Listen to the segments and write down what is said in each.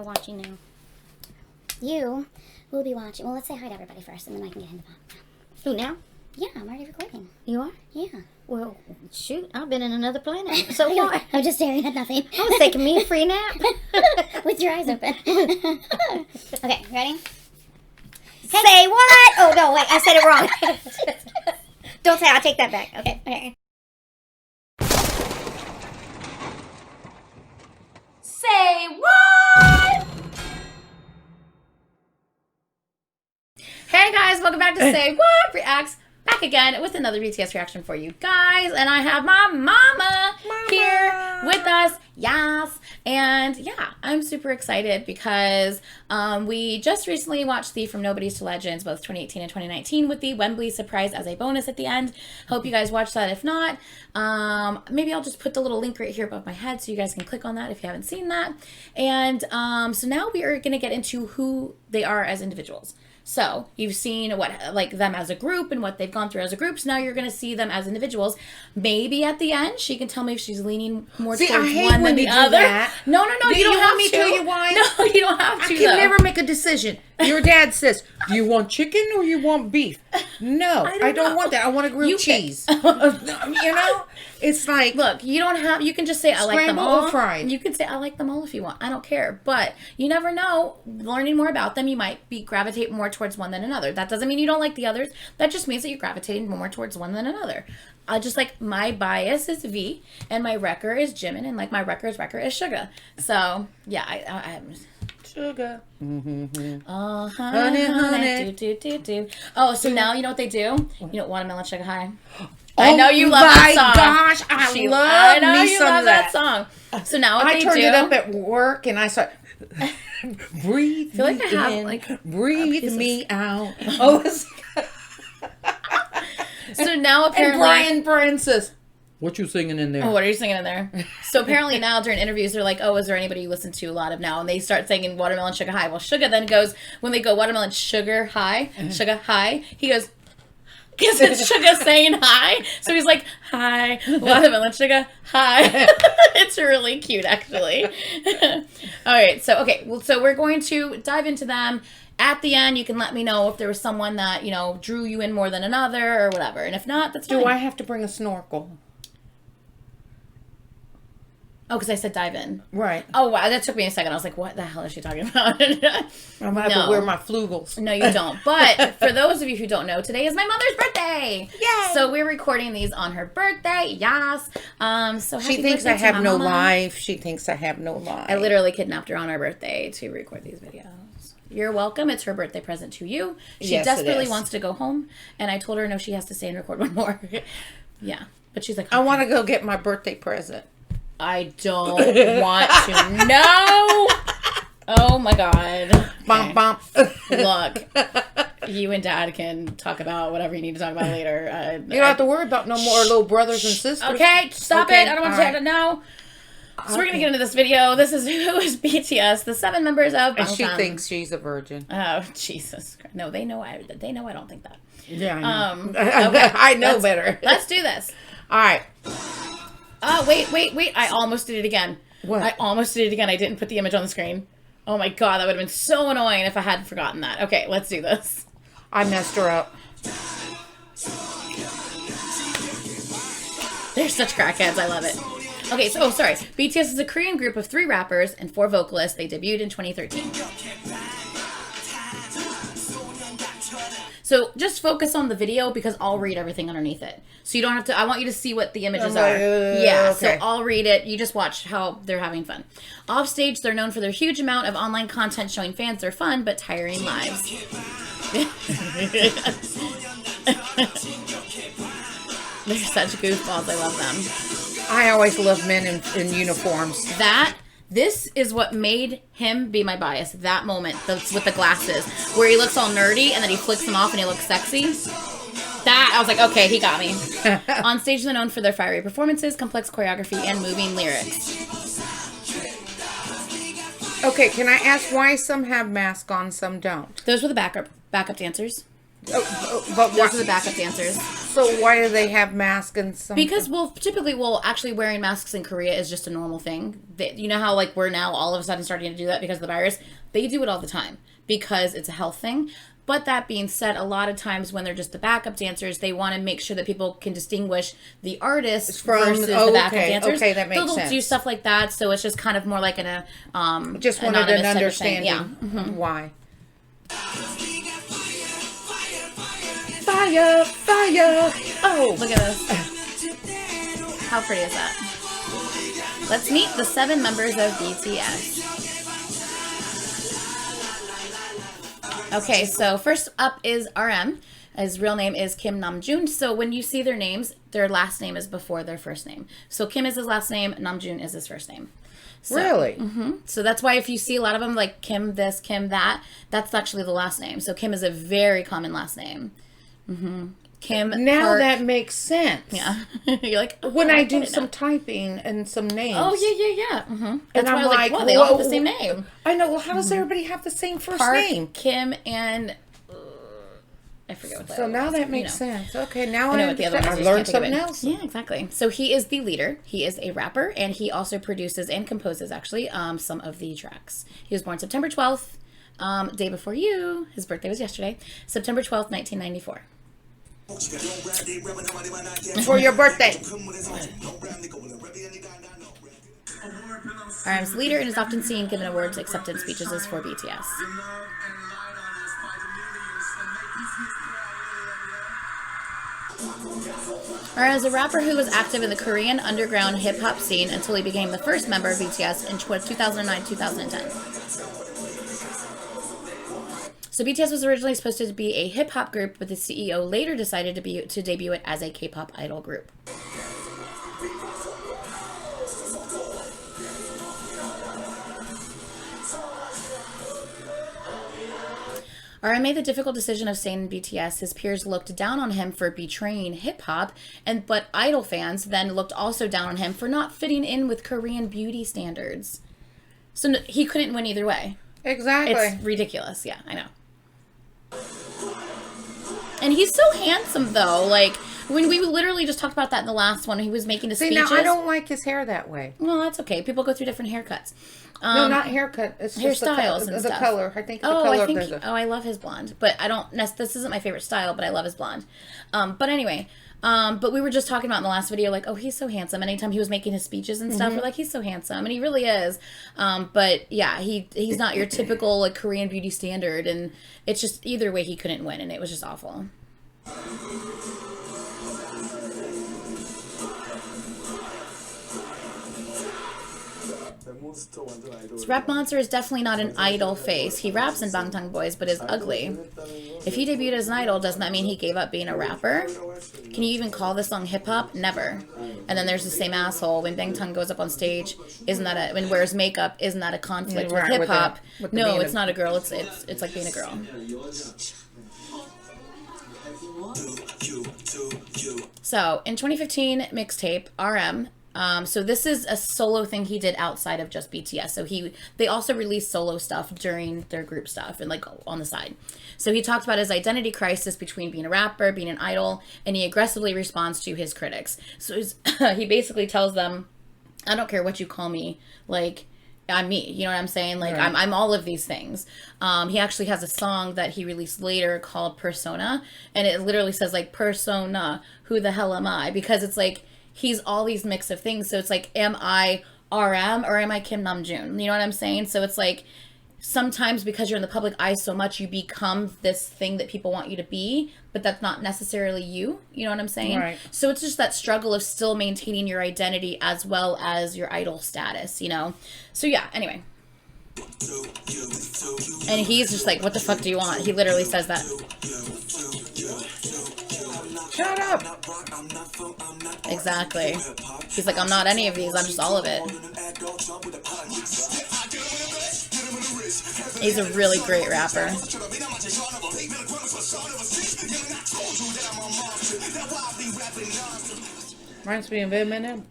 watching now. You will be watching. Well, let's say hi to everybody first, and then I can get into that. Who now? Yeah, I'm already recording. You are? Yeah. Well, shoot, I've been in another planet. So what? I'm just staring at nothing. I was taking me a free nap. With your eyes open. Okay, ready? Say what? Oh, no, wait, I said it wrong. Don't say it, I'll take that back. Okay. Okay. Say what? Hey guys, welcome back to Say What Reacts. Back again with another BTS reaction for you guys. And I have my mama here with us. Yes. And yeah, I'm super excited because we just recently watched the From Nobodies to Legends, both 2018 and 2019, with the Wembley surprise as a bonus at the end. Hope you guys watched that. If not, maybe I'll just put the little link right here above my head so you guys can click on that if you haven't seen that. And so now we are going to get into who they are as individuals. So you've seen them as a group and what they've gone through as a group. So now you're going to see them as individuals. Maybe at the end she can tell me if she's leaning more towards one than the other. That. No, you don't want me to tell you why? No, you don't have to. I can never make a decision. Your dad says, "Do you want chicken or you want beef?" No, I don't want that. I want a grilled cheese. You know, it's like, look, you don't have. You can just say I like them all. Or fried. You can say I like them all if you want. I don't care. But you never know. Learning more about them, you might gravitate more towards one than another. That doesn't mean you don't like the others. That just means that you're gravitating more towards one than another. Just like my bias is V and my wrecker is Jimin, and like my wrecker's wrecker is Suga. So yeah, I'm Sugar. honey. Do. Oh, so now you know what they do? You know, Watermelon Sugar High. Oh, I know you love that song. Gosh, I love me some of that song. So now what I they turned do? it up at work and I started breathe I feel like me I have in, like breathe me out. Oh, so now apparently and Brian says, "What you singing in there?" Oh, what are you singing in there? So apparently now during interviews they're like, "Oh, is there anybody you listen to a lot of now?" And they start singing Watermelon Sugar High. Well, Suga then goes, when they go Watermelon Sugar High, Sugar High, he goes, because it's Suga saying hi. So he's like, "Hi, Watermelon Sugar High." It's really cute, actually. All right, so so we're going to dive into them. At the end, you can let me know if there was someone that, you know, drew you in more than another or whatever. And if not, that's fine. Do I have to bring a snorkel? Oh, because I said dive in. Right. Oh, wow. That took me a second. I was like, what the hell is she talking about? I'm going to have to wear my flugels. No, you don't. But for those of you who don't know, today is my mother's birthday. Yay! So we're recording these on her birthday. Yes. So happy She thinks birthday I have to no Mama. life. She thinks I have no life. I literally kidnapped her on her birthday to record these videos. You're welcome. It's her birthday present to you. She Yes, desperately it is. wants to go home, and I told her no, she has to stay and record one more. Yeah. But she's like, I want to go get my birthday present. I don't want to know. Oh my God. Bump, bump. Look, you and Dad can talk about whatever you need to talk about later. You don't have to worry about no more little brothers and sisters. Okay, stop Okay, it. I don't want all to right. know. So we're going to get into this video. This is who is BTS, the 7 members of And she Bangtan. thinks she's a virgin. Oh, Jesus Christ. No, they know I don't think that. Yeah, I know. Okay, I know better. Let's do this. All right. Oh, wait. I almost did it again. What? I almost did it again. I didn't put the image on the screen. Oh my God, that would have been so annoying if I hadn't forgotten that. Okay, let's do this. I messed her up. They're such crackheads. I love it. Okay, so, sorry. BTS is a Korean group of 3 rappers and 4 vocalists. They debuted in 2013. So just focus on the video because I'll read everything underneath it. So you don't have to, I want you to see what the images are. Yeah, okay. so I'll read it. You just watch how they're having fun. Off stage, they're known for their huge amount of online content showing fans their fun but tiring lives. They're such goofballs. I love them. I always love men in uniforms. This is what made him be my bias. That moment, with the glasses, where he looks all nerdy and then he flicks them off and he looks sexy. That, I was like, okay, he got me. On stage, they're known for their fiery performances, complex choreography, and moving lyrics. Okay, can I ask why some have masks on, some don't? Those were the backup dancers. But Those are the backup dancers. So why do they have masks and something? Because, typically, actually wearing masks in Korea is just a normal thing. You know how, like, we're now all of a sudden starting to do that because of the virus? They do it all the time because it's a health thing. But that being said, a lot of times when they're just the backup dancers, they want to make sure that people can distinguish the artists versus the backup dancers. Okay, that makes sense. They'll do stuff like that, so it's just kind of more like just wanted an understanding of why. Fire, fire. Oh, look at this. How pretty is that? Let's meet the 7 members of BTS. Okay, so first up is RM. His real name is Kim Namjoon. So when you see their names, their last name is before their first name. So Kim is his last name, Namjoon is his first name. So, really? So that's why if you see a lot of them, like Kim this, Kim that, that's actually the last name. So Kim is a very common last name. Kim. Now Park. that makes sense. Yeah. You're like, oh, when I do some typing and some names. Oh, yeah. And I'm like, well, they all have the same name. I know. Well, how does everybody have the same first Park, name? Kim, and I forget what that So now was. that makes sense. Okay, now I know what the other one is. I've I learned just can't something think of it. else. Yeah, exactly. So he is the leader. He is a rapper, and he also produces and composes, actually, some of the tracks. He was born September 12th, day before you. His birthday was yesterday. September 12th, 1994. For your birthday. RM's leader and is often seen giving awards acceptance speeches as for BTS. RM is a rapper who was active in the Korean underground hip-hop scene until he became the first member of BTS in 2009-2010. So BTS was originally supposed to be a hip-hop group, but the CEO later decided to debut it as a K-pop idol group. RM made the difficult decision of staying in BTS. His peers looked down on him for betraying hip-hop, but idol fans then looked also down on him for not fitting in with Korean beauty standards. So he couldn't win either way. Exactly. It's ridiculous. Yeah, I know. And he's so handsome, though. Like, when we literally just talked about that in the last one, he was making his speeches. Now, I don't like his hair that way. Well, that's okay. People go through different haircuts. No, not haircut. It's just hairstyles and the stuff. color. I think the color. I love his blonde. But I don't... This isn't my favorite style, but I love his blonde. But anyway... but we were just talking about in the last video, like, oh, he's so handsome. And anytime he was making his speeches and stuff, we're like, he's so handsome. And he really is. But yeah, he's not your typical, like, Korean beauty standard. And it's just, either way, he couldn't win. And it was just awful. This rap monster is definitely not an idol face. He raps in Bangtan Boys, but is ugly. If he debuted as an idol, doesn't that mean he gave up being a rapper? Can you even call this song hip-hop? Never. And then there's the same asshole. When Bangtan goes up on stage, when wears makeup, isn't that a conflict with hip-hop? No, it's not a girl. It's like being a girl. So, in 2015 mixtape, RM... so this is a solo thing he did outside of just BTS. So they also released solo stuff during their group stuff and like on the side. So he talked about his identity crisis between being a rapper, being an idol, and he aggressively responds to his critics. So he basically tells them, I don't care what you call me, like, I'm me, you know what I'm saying? Like, right. I'm all of these things. He actually has a song that he released later called Persona, and it literally says, like, Persona, who the hell am I? Because it's like, he's all these mix of things. So it's like, am I RM or am I Kim Namjoon? You know what I'm saying? So it's like, sometimes because you're in the public eye so much, you become this thing that people want you to be, but that's not necessarily you. You know what I'm saying? Right. So it's just that struggle of still maintaining your identity as well as your idol status, you know? So yeah, anyway. And he's just like, what the fuck do you want? He literally says that. Shut up! Exactly. He's like, I'm not any of these, I'm just all of it. He's a really great rapper. Reminds me of Eminem.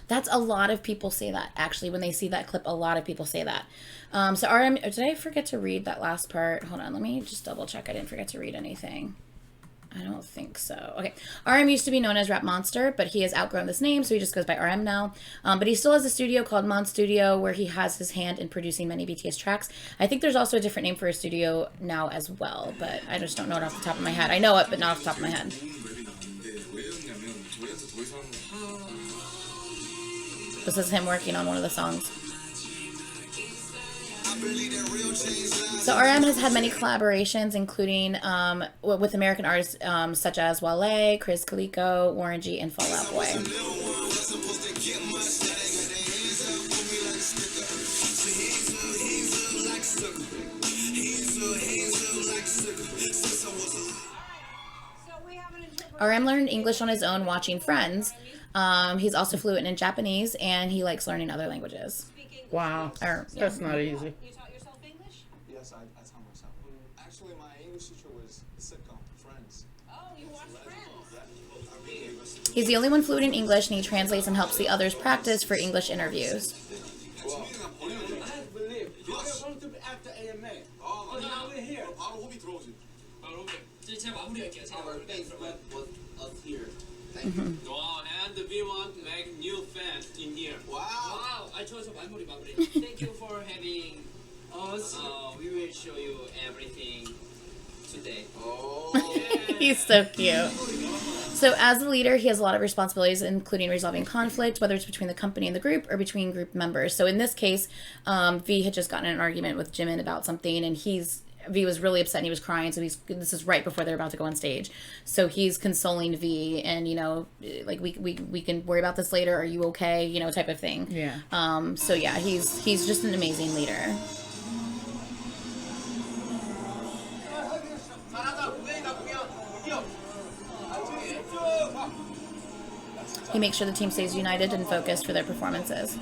That's a lot of people say that, actually. When they see that clip, a lot of people say that. So RM, did I forget to read that last part? Hold on, let me just double check. I didn't forget to read anything. I don't think so. Okay. RM used to be known as Rap Monster, but he has outgrown this name, so he just goes by RM now. But he still has a studio called Mon Studio where he has his hand in producing many BTS tracks. I think there's also a different name for his studio now as well, but I just don't know it off the top of my head. I know it, but not off the top of my head. This is him working on one of the songs. So RM has had many collaborations, including with American artists such as Wale, Chris Calico, Warren G, and Fall Out Boy. RM learned English on his own watching Friends. He's also fluent in Japanese, and he likes learning other languages. Wow. That's not easy. You taught yourself English? Yes, I taught myself. Actually, my English teacher was a sitcom, Friends. Oh, you watched Friends? He's the only one fluent in English, and he translates and helps the others practice for English interviews. Wow, and we want to make new fans in here. Wow. I chose 마무리. Thank you for having us. We will show you everything today. He's so cute. So as a leader, he has a lot of responsibilities, including resolving conflict, whether it's between the company and the group or between group members. So in this case, V had just gotten in an argument with Jimin about something, and V was really upset and he was crying. So this is right before they're about to go on stage. So he's consoling V and, like we can worry about this later. Are you okay? Type of thing. Yeah. So yeah, he's just an amazing leader. He makes sure the team stays united and focused for their performances.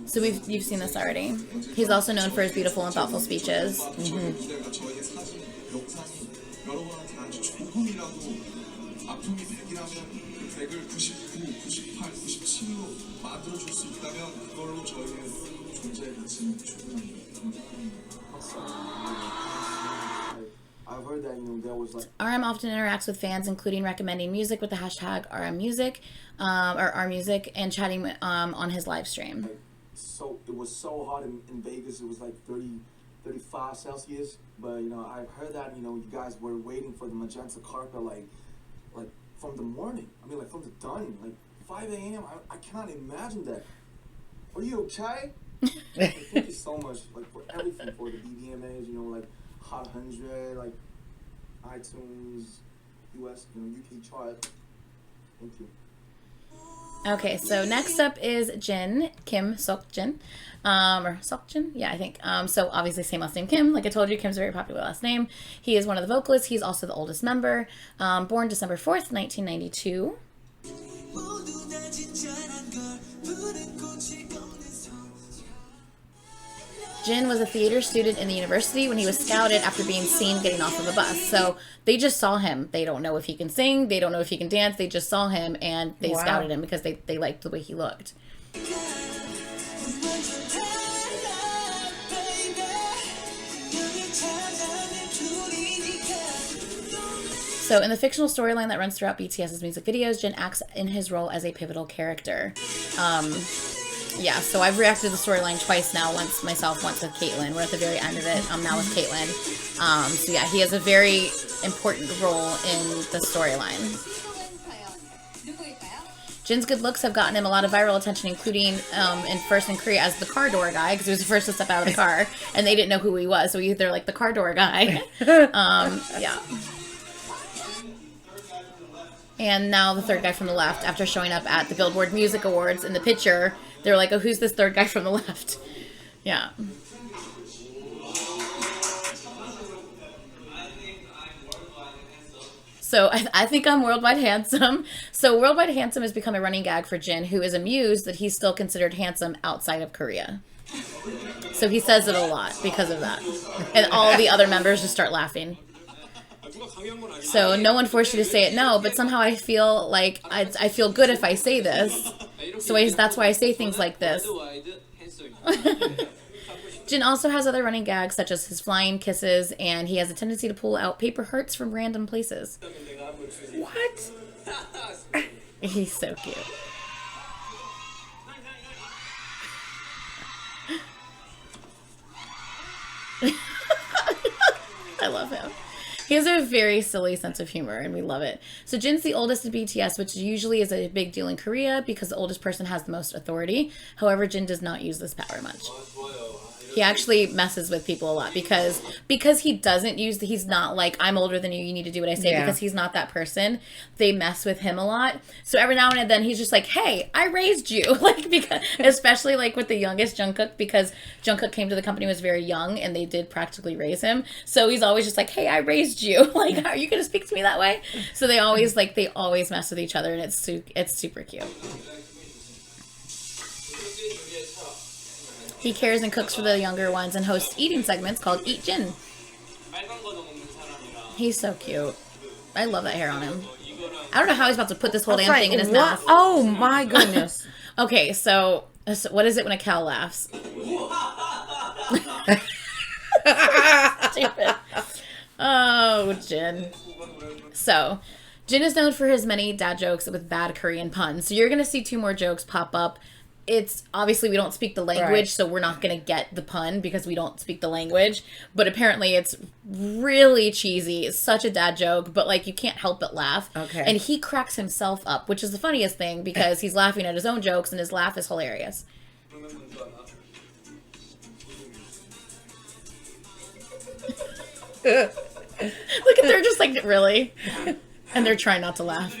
So you've seen this already. He's also known for his beautiful and thoughtful speeches. I've heard that, there was like... RM often interacts with fans, including recommending music with the hashtag RMMusic, or RMusic, and chatting on his live stream. So it was so hot in Vegas. It was like 35 Celsius. But I've heard that you guys were waiting for the magenta carpet like from the morning. I mean, like from the dawn, like 5 a.m. I cannot imagine that. Are you okay? Thank you so much, like for everything, for the BBMAs, like Hot 100, like iTunes, US, UK chart. Thank you. Okay, so next up is Jin, Kim Sok-jin, or Sok-jin, yeah, I think. So obviously same last name, Kim. Like I told you, Kim's a very popular last name. He is one of the vocalists. He's also the oldest member. Born December 4th, 1992. Jin was a theater student in the university when he was scouted after being seen getting off of a bus. So they just saw him. They don't know if he can sing. They don't know if he can dance. They just saw him and they scouted him because they liked the way he looked. So in the fictional storyline that runs throughout BTS's music videos, Jin acts in his role as a pivotal character. Yeah, so I've reacted to the storyline twice now, once myself, once with Caitlin. We're at the very end of it, now with Caitlin. So yeah, he has a very important role in the storyline. Jin's good looks have gotten him a lot of viral attention, including in Korea as the car door guy, because he was the first to step out of the car, and they didn't know who he was, so they're like the car door guy. Yeah. And now the third guy from the left, after showing up at the Billboard Music Awards in the picture, they're like, oh, who's this third guy from the left? Yeah. So I think I'm worldwide handsome. So worldwide handsome has become a running gag for Jin, who is amused that he's still considered handsome outside of Korea. So he says it a lot because of that. And all the other members just start laughing. So no one forced you to say it, no, but somehow I feel like I feel good if I say this. So that's why I say things like this. Jin also has other running gags such as his flying kisses, and he has a tendency to pull out paper hearts from random places. What? He's so cute. I love him. He has a very silly sense of humor, and we love it. So Jin's the oldest in BTS, which usually is a big deal in Korea because the oldest person has the most authority. However, Jin does not use this power much. He actually messes with people a lot because he doesn't use he's not like, I'm older than you, you need to do what I say, because he's not that person. They mess with him a lot. So every now and then he's just like, hey, I raised you. Like, because especially like with the youngest Jungkook, because Jungkook came to the company was very young and they did practically raise him. So he's always just like, hey, I raised you. Like, are you gonna speak to me that way? So they always mess with each other, and it's super cute. He cares and cooks for the younger ones and hosts eating segments called Eat Jin. He's so cute. I love that hair on him. I don't know how he's about to put this whole damn thing in his mouth. Oh my goodness. Okay, so what is it when a cow laughs? Stupid. Oh, Jin. So, Jin is known for his many dad jokes with bad Korean puns. So you're going to see 2 more jokes pop up. It's obviously we don't speak the language, right, so we're not going to get the pun because we don't speak the language. But apparently it's really cheesy. It's such a dad joke, but like you can't help but laugh. Okay. And he cracks himself up, which is the funniest thing because he's laughing at his own jokes and his laugh is hilarious. Look at they're just like, really? And they're trying not to laugh.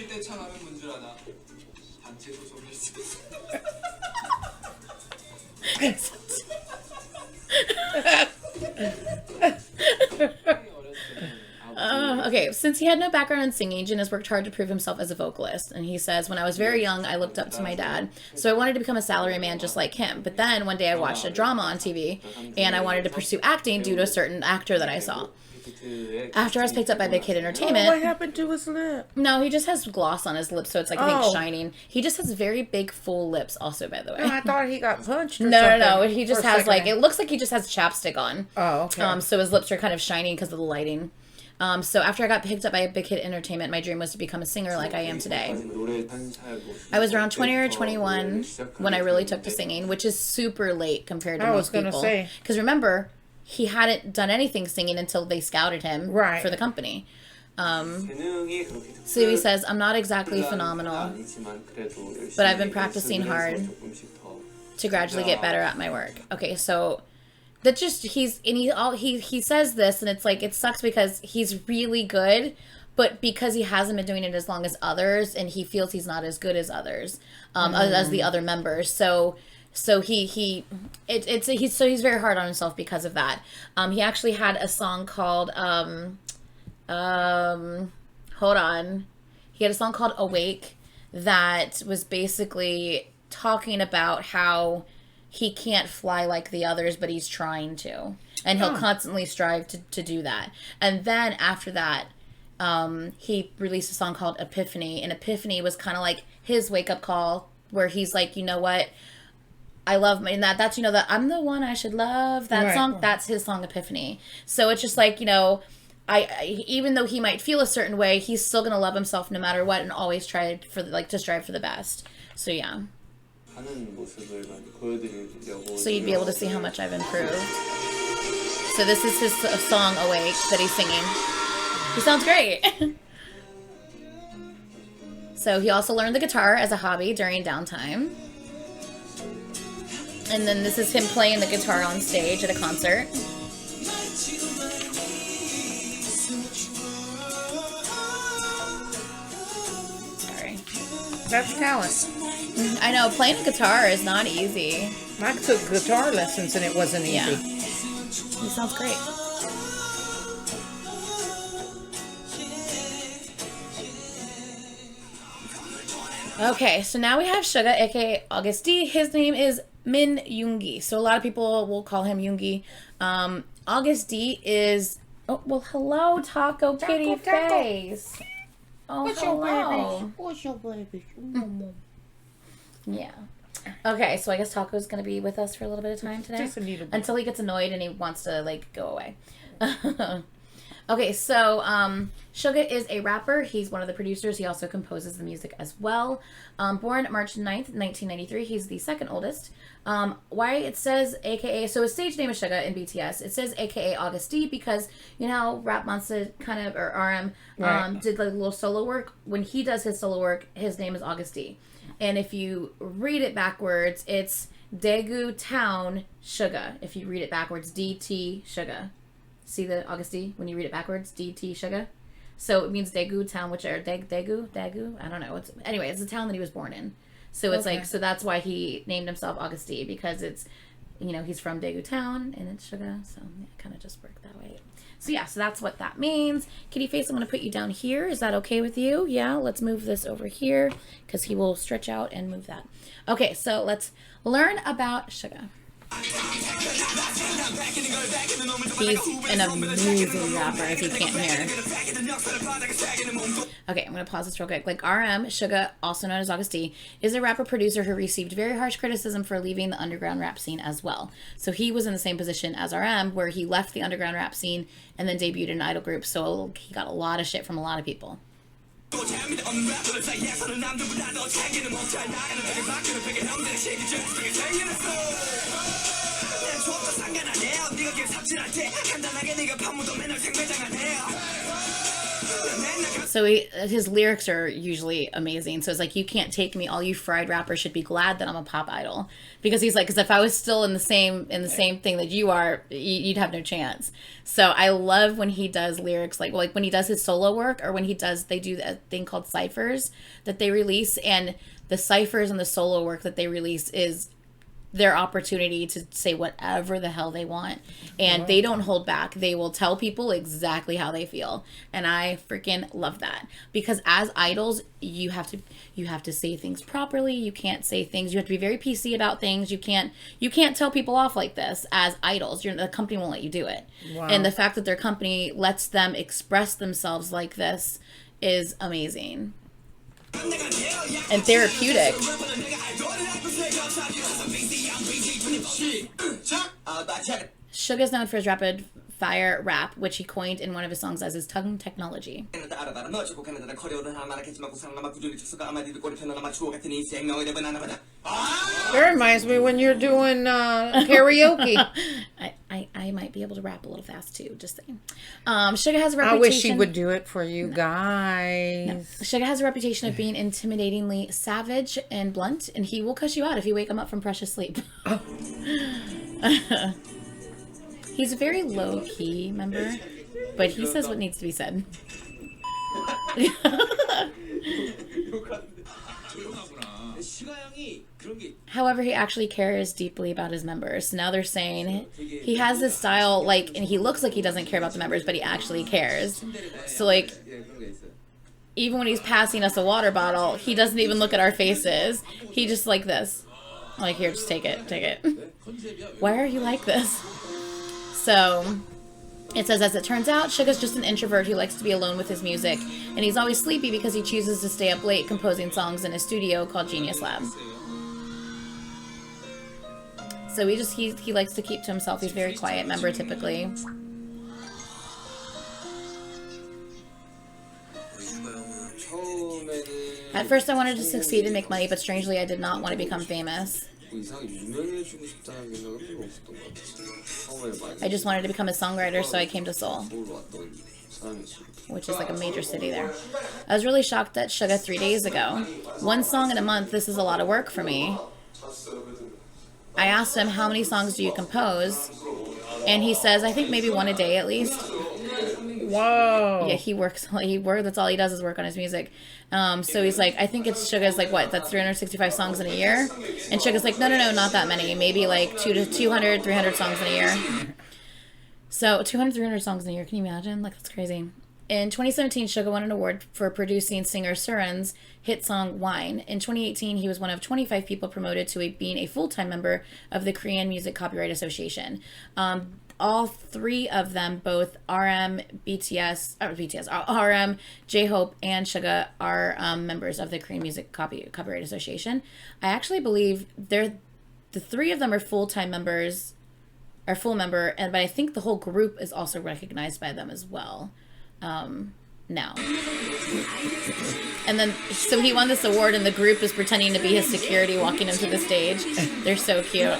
Okay, since he had no background in singing, Jin has worked hard to prove himself as a vocalist. And he says, when I was very young, I looked up to my dad. So I wanted to become a salaryman just like him. But then one day I watched a drama on TV and I wanted to pursue acting due to a certain actor that I saw. After I was picked up by Big Hit Entertainment. What happened to his lip? No, he just has gloss on his lips, so it's like, I think, shining. He just has very big, full lips also, by the way. No, I thought he got punched or No. something. He just has like, it looks like he just has chapstick on. Oh, okay. So his lips are kind of shining because of the lighting. So after I got picked up by Big Hit Entertainment, my dream was to become a singer like I am today. I was around 20 or 21 when I really took to singing, which is super late compared to most people. I was going to say. Because remember, he hadn't done anything singing until they scouted him for the company. So he says, I'm not exactly phenomenal, but I've been practicing hard to gradually get better at my work. Okay, so that just, he says this, and it's like, it sucks because he's really good, but because he hasn't been doing it as long as others, and he feels he's not as good as others, as the other members. So he's very hard on himself because of that. He actually had a song called hold on. He had a song called Awake that was basically talking about how he can't fly like the others, but he's trying to. And he'll constantly strive to do that. And then after that, he released a song called Epiphany. And Epiphany was kind of like his wake-up call where he's like, you know what? I love my, and that's, you know, that I'm the one I should love. That song, that's his song Epiphany. So it's just like, you know, I even though he might feel a certain way, he's still going to love himself no matter what and always try to strive for the best. So yeah. So you'd be able to see how much I've improved. So this is his song Awake that he's singing. He sounds great. So he also learned the guitar as a hobby during downtime. And then this is him playing the guitar on stage at a concert. Sorry. That's talent. I know, playing a guitar is not easy. I took guitar lessons and it wasn't easy. Yeah. He sounds great. Okay, so now we have Suga, aka August D. His name is Min Yoongi. So a lot of people will call him Yoongi. August D is... Oh, well, hello, Taco Kitty Face. Oh, What's hello. your baby? What's your baby? Yeah. Okay, so I guess Taco's gonna be with us for a little bit of time today. Just a little bit. Until he gets annoyed and he wants to, like, go away. Okay, so Suga is a rapper. He's one of the producers. He also composes the music as well. Born March 9th, 1993. He's the second oldest. Why it says AKA, so his stage name is Suga in BTS. It says AKA August D because, you know how Rap Monster kind of, or RM, did like a little solo work? When he does his solo work, his name is August D. And if you read it backwards, it's Daegu Town Suga. If you read it backwards, DT Suga. See the August D when you read it backwards? DT Suga. So it means Daegu Town, which are Daegu? I don't know. Anyway, it's the town that he was born in. So it's like, so that's why he named himself August D, because it's, you know, he's from Daegu Town and it's Suga. So yeah, it kind of just worked that way. So yeah, so that's what that means. Kitty Face, I'm going to put you down here. Is that okay with you? Yeah, let's move this over here because he will stretch out and move that. Okay, so let's learn about Suga. He's an amazing rapper, if you can't hear. Okay, I'm going to pause this real quick. Like RM, Suga, also known as August D, is a rapper-producer who received very harsh criticism for leaving the underground rap scene as well. So he was in the same position as RM, where he left the underground rap scene and then debuted in an idol group. So he got a lot of shit from a lot of people. So his lyrics are usually amazing. So it's like, you can't take me. All you fried rappers should be glad that I'm a pop idol, because he's like, because if I was still in the same thing that you are, you'd have no chance. So I love when he does lyrics like when he does his solo work, or when they do a thing called ciphers that they release, and the ciphers and the solo work that they release is their opportunity to say whatever the hell they want, and they don't hold back. They will tell people exactly how they feel, and I freaking love that, because as idols you have to say things properly. You can't say things, you have to be very PC about things. You can't tell people off like this as idols. The company won't let you do it. And the fact that their company lets them express themselves like this is amazing and therapeutic. Suga is known for his rapid fire rap, which he coined in one of his songs as his tongue technology. That reminds me when you're doing karaoke. I might be able to rap a little fast too, just saying. Suga has a reputation. I wish she would do it for you guys. No. Suga has a reputation of being intimidatingly savage and blunt, and he will cuss you out if you wake him up from precious sleep. Oh. He's very low key, remember? But he says what needs to be said. However, he actually cares deeply about his members. So now they're saying he has this style, like, and he looks like he doesn't care about the members, but he actually cares. So, like, even when he's passing us a water bottle, he doesn't even look at our faces. He just like this. Like, here, just take it, take it. Why are you like this? So, it says, as it turns out, Suga's just an introvert who likes to be alone with his music, and he's always sleepy because he chooses to stay up late composing songs in a studio called Genius Lab. So he likes to keep to himself. He's a very quiet member typically. At first I wanted to succeed and make money, but strangely I did not want to become famous. I just wanted to become a songwriter, so I came to Seoul, which is like a major city there. I was really shocked at Suga 3 days ago. One song in a month, this is a lot of work for me. I asked him, how many songs do you compose? And he says, I think maybe one a day at least. Whoa. Yeah, he works, that's all he does is work on his music. So he's like, I think Suga's like, what, that's 365 songs in a year? And Suga's like, no, not that many. Maybe like 200, 300 songs in a year. So 200, 300 songs in a year, can you imagine? Like, that's crazy. In 2017, Suga won an award for producing singer Suran's hit song Wine. In 2018, he was one of 25 people promoted to being a full-time member of the Korean Music Copyright Association. all three of them, both RM, RM, J-Hope, and Suga are members of the Korean Music Copyright Association. I actually believe the three of them are full-time members, are full member, but I think the whole group is also recognized by them as well now. And then, so he won this award, and the group is pretending to be his security, walking him to the stage. They're so cute.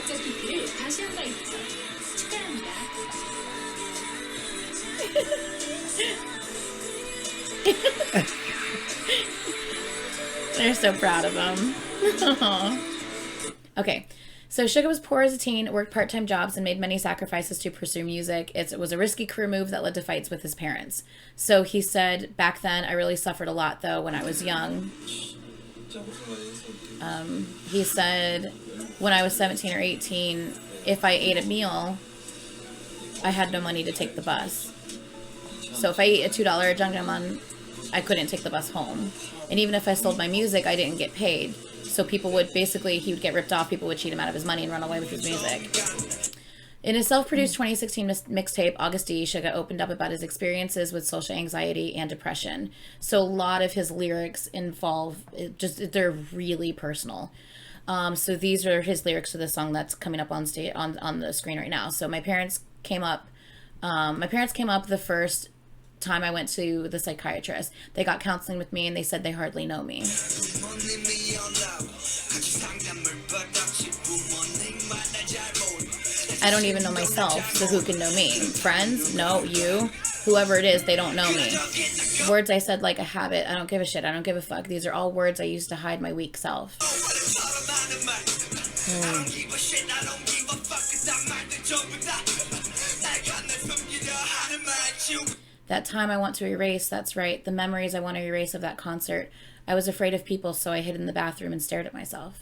They're so proud of him. Okay, so Suga was poor as a teen, worked part-time jobs, and made many sacrifices to pursue music. It was a risky career move that led to fights with his parents. So he said, back then, I really suffered a lot, though, when I was young. He said, when I was 17 or 18, if I ate a meal, I had no money to take the bus. So if I ate a $2 jjajangmyeon, I couldn't take the bus home. And even if I sold my music, I didn't get paid. So people would he would get ripped off. People would cheat him out of his money and run away with his music. In his self-produced 2016 mixtape, August D, Suga opened up about his experiences with social anxiety and depression. So a lot of his lyrics they're really personal. So these are his lyrics to the song that's coming up on the screen right now. So my parents came up the first time I went to the psychiatrist. They got counseling with me, and they said they hardly know me. I don't even know myself, so who can know me? Friends? No. You? Whoever it is, they don't know me. Words I said like a habit. I don't give a shit. I don't give a fuck. These are all words I used to hide my weak self. That time I want to erase, that's right. The memories I want to erase of that concert. I was afraid of people, so I hid in the bathroom and stared at myself.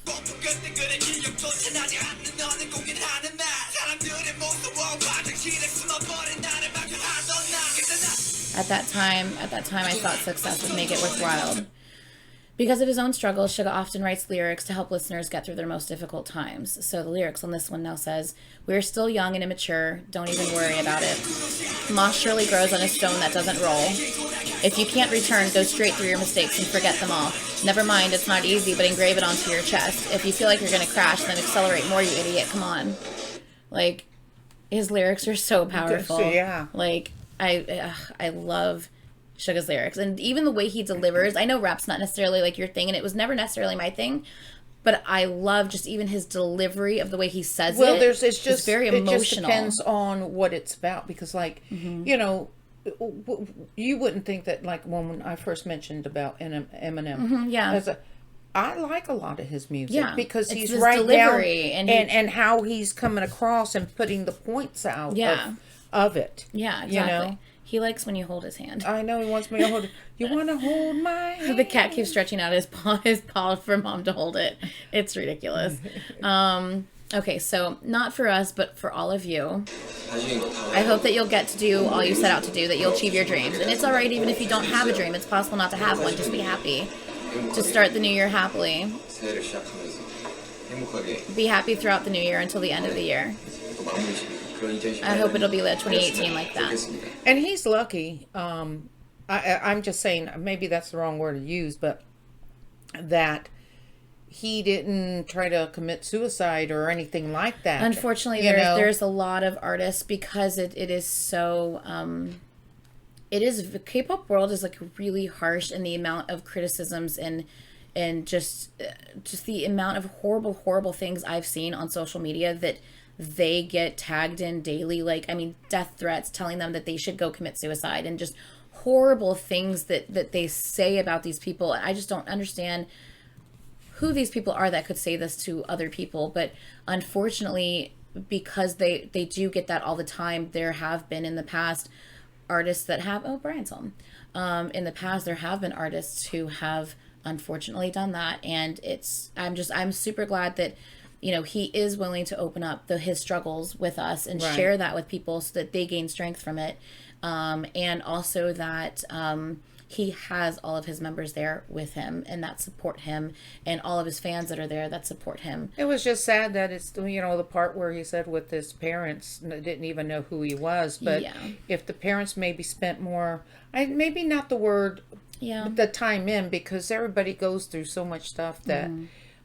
At that time, I thought success would make it worthwhile. Because of his own struggles, Suga often writes lyrics to help listeners get through their most difficult times. So the lyrics on this one now says, "We are still young and immature. Don't even worry about it. Moss surely grows on a stone that doesn't roll. If you can't return, go straight through your mistakes and forget them all. Never mind, it's not easy, but engrave it onto your chest. If you feel like you're going to crash, then accelerate more, you idiot. Come on." Like, his lyrics are so powerful. Yeah. Like, I love Suga's lyrics, and even the way he delivers. I know rap's not necessarily like your thing, and it was never necessarily my thing, but I love just even his delivery of the way he says it. It's just very emotional. It just depends on what it's about, because you know, you wouldn't think that, like when I first mentioned about Eminem, I like a lot of his music because he's right down and how he's coming across and putting the points out of it. Yeah, exactly. You know? He likes when you hold his hand. I know, he wants me to hold it. You want to hold my hand? The cat keeps stretching out his paw for Mom to hold it. It's ridiculous. Okay, so not for us, but for all of you. I hope that you'll get to do all you set out to do, that you'll achieve your dreams. And it's all right even if you don't have a dream. It's possible not to have one. Just be happy. To start the new year happily. Be happy throughout the new year until the end of the year. I hope it'll be 2018 like that. And he's lucky. I'm just saying, maybe that's the wrong word to use, but that he didn't try to commit suicide or anything like that. Unfortunately, there's a lot of artists, because it is so... the K-pop world is like really harsh in the amount of criticisms and just the amount of horrible things I've seen on social media that they get tagged in daily. Like, I mean, death threats, telling them that they should go commit suicide, and just horrible things that they say about these people. I just don't understand who these people are that could say this to other people. But unfortunately, because they do get that all the time, there have been in the past artists that have, Brian's home. In the past, there have been artists who have unfortunately done that. And I'm super glad that, he is willing to open up his struggles with us and share that with people so that they gain strength from it. And also that, he has all of his members there with him and that support him, and all of his fans that are there that support him. It was just sad that it's, the part where he said with his parents didn't even know who he was. But if the parents maybe spent more, maybe not the word, the time in, because everybody goes through so much stuff that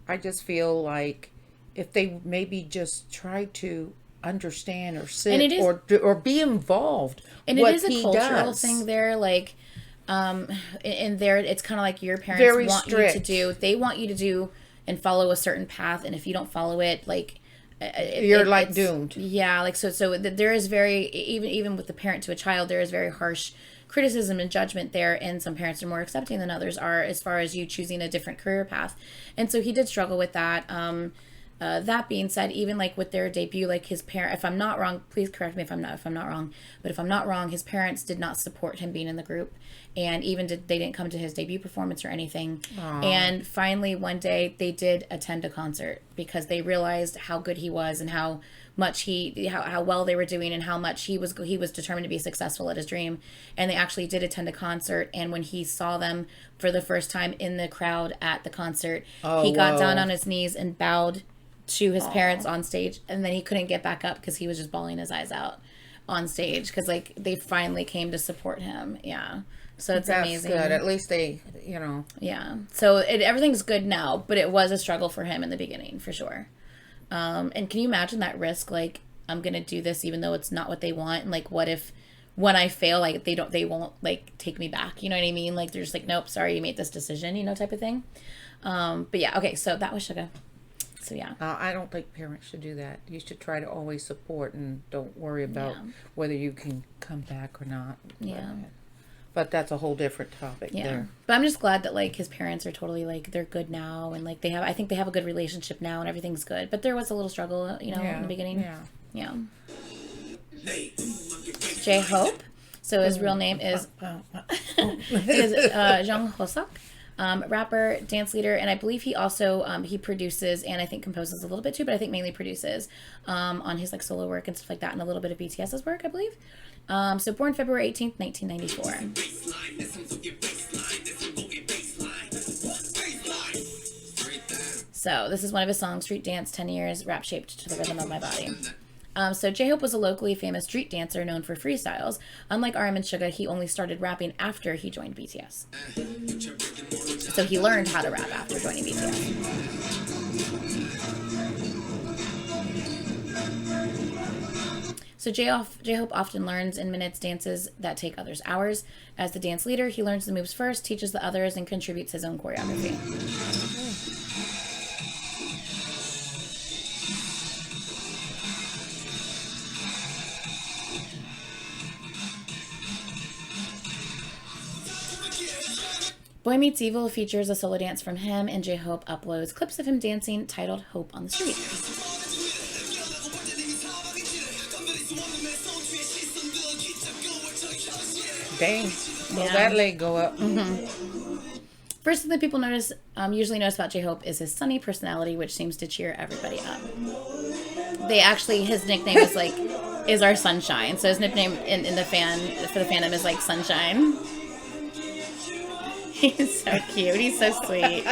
I just feel like if they maybe just try to understand or sit or be involved, and what it is a cultural thing there, like in there it's kind of like your parents want strict. You to do, they want you to do and follow a certain path, and if you don't follow it, like you're like doomed. Yeah, like so there is very, even with the parent to a child, there is very harsh criticism and judgment there, and some parents are more accepting than others are as far as you choosing a different career path. And so he did struggle with that. That being said, even like with their debut, like his parent, if I'm not wrong, please correct me if I'm not wrong, but if I'm not wrong, his parents did not support him being in the group, and even they didn't come to his debut performance or anything. Aww. And finally one day they did attend a concert because they realized how good he was and how much how well they were doing, and how much he was determined to be successful at his dream. And they actually did attend a concert, and when he saw them for the first time in the crowd at the concert, he got down on his knees and bowed to his parents on stage, and then he couldn't get back up because he was just bawling his eyes out on stage because like they finally came to support him. So it's amazing. Good. At least they, so everything's good now, but it was a struggle for him in the beginning for sure. And can you imagine that risk? Like, I'm gonna do this even though it's not what they want, and like what if when I fail, like they won't like take me back, you know what I mean? Like they're just like, nope, sorry, you made this decision, type of thing. But yeah, okay, so that was Suga. So yeah, I don't think parents should do that. You should try to always support and don't worry about whether you can come back or not. But that's a whole different topic there. But I'm just glad that like his parents are totally like they're good now, and like I think they have a good relationship now, and everything's good. But there was a little struggle, in the beginning. Yeah. J-Hope. So his real name is Jungkook. Rapper, dance leader, and I believe he also he produces and I think composes a little bit too, but I think mainly produces on his like solo work and stuff like that, and a little bit of BTS's work, I believe. So born February 18th, 1994. So this is one of his songs, Street Dance, 10 Years, Rap Shaped to the Rhythm of My Body. So J-Hope was a locally famous street dancer known for freestyles. Unlike RM and Suga, he only started rapping after he joined BTS. So he learned how to rap after joining BTS. So J-Hope often learns in minutes dances that take others hours. As the dance leader, he learns the moves first, teaches the others, and contributes his own choreography. Boy Meets Evil features a solo dance from him, and J-Hope uploads clips of him dancing titled Hope on the Street. Dang. Well, that leg go up. First thing that people usually notice about J-Hope is his sunny personality, which seems to cheer everybody up. His nickname is our sunshine. So his nickname for the fandom is like Sunshine. He's so cute. He's so sweet.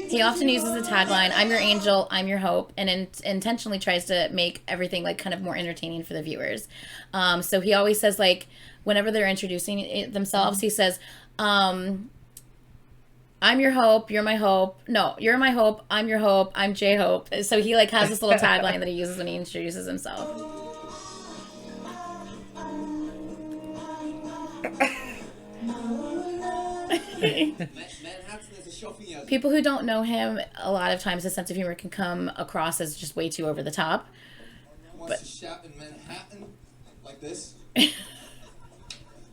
He often uses the tagline, "I'm your angel, I'm your hope," and intentionally tries to make everything like kind of more entertaining for the viewers. So he always says, like, whenever they're introducing themselves, he says, "I'm your hope, you're my hope. No, you're my hope, I'm your hope, I'm J-Hope." So he like has this little tagline that he uses when he introduces himself. People who don't know him, a lot of times his sense of humor can come across as just way too over the top. Wants to shout in Manhattan like this?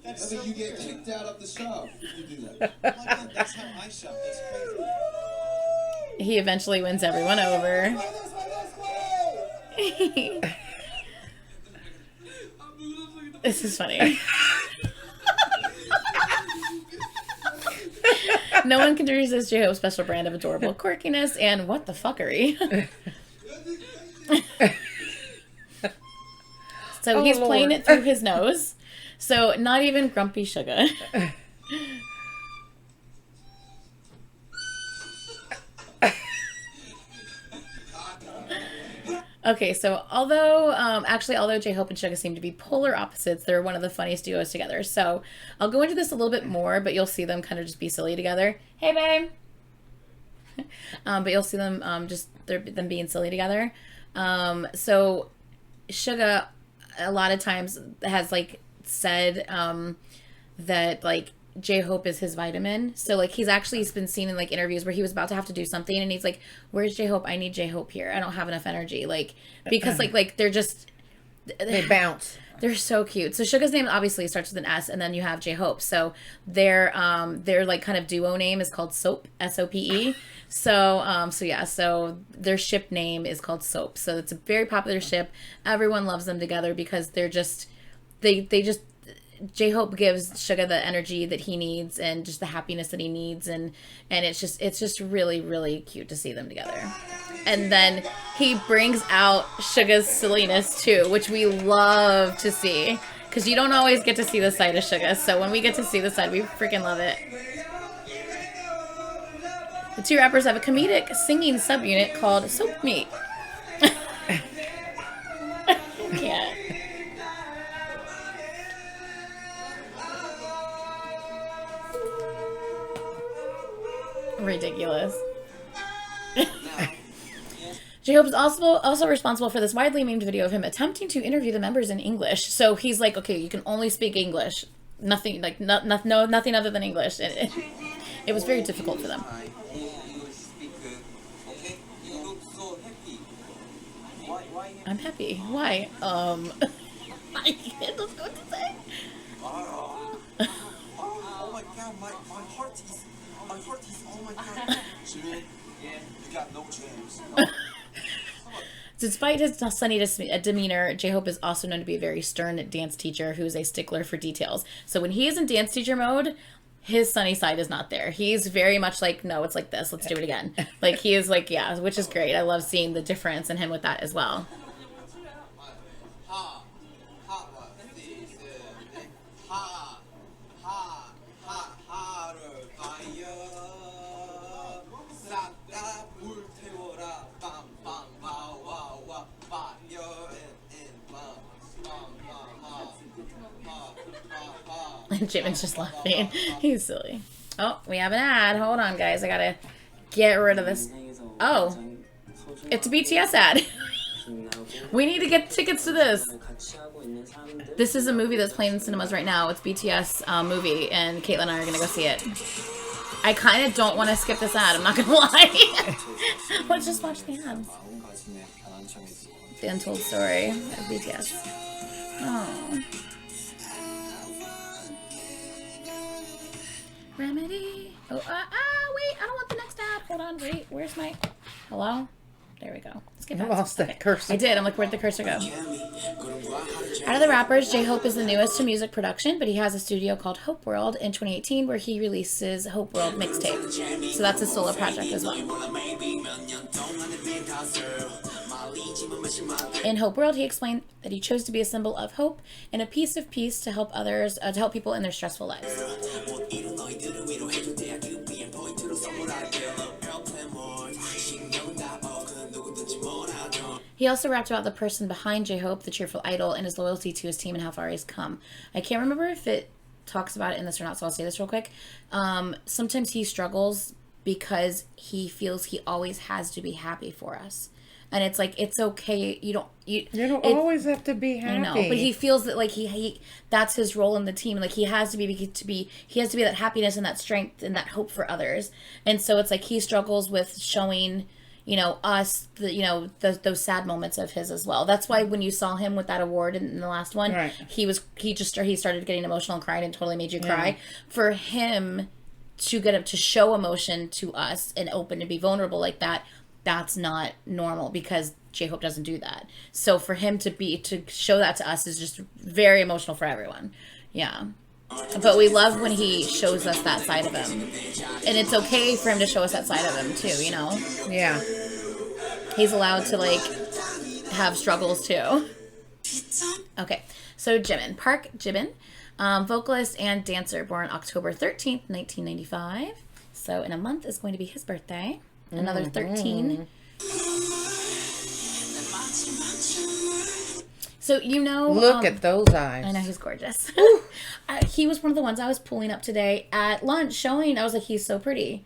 That's you get kicked out of the show if you do that. That's how I shout. That's crazy. He eventually wins everyone over. This is funny. No one can resist J-Hope's special brand of adorable quirkiness and what the fuckery. So he's playing it through his nose. So not even grumpy Suga. Okay, so although J-Hope and Suga seem to be polar opposites, they're one of the funniest duos together. So I'll go into this a little bit more, but you'll see them kind of just be silly together. Hey, babe. But you'll see them them being silly together. So Suga a lot of times has like said that like J-Hope is his vitamin. So like he's been seen in like interviews where he was about to have to do something and he's like, where's J-Hope? I need J-Hope here. I don't have enough energy. Like because like they're just They bounce. they're so cute. So Suga's name obviously starts with an S, and then you have J-Hope. So their like kind of duo name is called Soap, S-O-P-E. So their ship name is called Soap. So it's a very popular ship. Everyone loves them together because they're just they just J-Hope gives Suga the energy that he needs and just the happiness that he needs, and it's just really, really cute to see them together. And then he brings out Suga's silliness too, which we love to see because you don't always get to see the side of Suga. So when we get to see the side, we freaking love it. The two rappers have a comedic singing subunit called Soap Meat. Yeah. Ridiculous. J-Hope is also responsible for this widely memed video of him attempting to interview the members in English. So he's like, okay, you can only speak English, nothing like nothing other than English, and it was very difficult for them. I'm happy. Why? I can't know what to say. Oh my god, my heart is, oh my god. Jimin, you got no chance. Despite his sunny demeanor, J-Hope is also known to be a very stern dance teacher who is a stickler for details. So when he is in dance teacher mode, his sunny side is not there. He's very much like, no, it's like this. Let's do it again. Like he is like, yeah, which is great. I love seeing the difference in him with that as well. And Jimin's just laughing. He's silly. Oh, we have an ad. Hold on, guys. I gotta get rid of this. Oh, it's a BTS ad. We need to get tickets to this. This is a movie that's playing in cinemas right now. It's BTS movie, and Caitlin and I are gonna go see it. I kind of don't want to skip this ad. I'm not gonna lie. Let's just watch the ad. The untold story of BTS. Oh. Remedy. Oh, wait. I don't want the next ad. Hold on. Wait. Where's my... Hello? There we go. Skip I ads. lost that cursor. I did. I'm like, where'd the cursor go? Out of the rappers, J-Hope is the newest to music production, but he has a studio called Hope World in 2018 where he releases Hope World mixtape. So that's a solo project as well. In Hope World, he explained that he chose to be a symbol of hope and a piece of peace to help others, to help people in their stressful lives. He also rapped about the person behind J-Hope, the cheerful idol, and his loyalty to his team and how far he's come. I can't remember if it talks about it in this or not, so I'll say this real quick. Sometimes he struggles because he feels he always has to be happy for us. And it's like, it's okay. You don't always have to be happy. I know, but he feels that like he that's his role in the team. Like he has to be that happiness and that strength and that hope for others. And so it's like he struggles with showing, us those sad moments of his as well. That's why when you saw him with that award in the last one, right. he started getting emotional and crying and totally made you cry. For him to show emotion to us and open and be vulnerable like that, that's not normal because J-Hope doesn't do that. So for him to show that to us is just very emotional for everyone. Yeah. But we love when he shows us that side of him. And it's okay for him to show us that side of him too, Yeah. He's allowed to have struggles too. Okay. So Jimin. Park Jimin Vocalist and dancer, born October 13th, 1995. So in a month is going to be his birthday. Another 13. So, you know... Look at those eyes. I know, he's gorgeous. He was one of the ones I was pulling up today at lunch, showing. I was like, he's so pretty.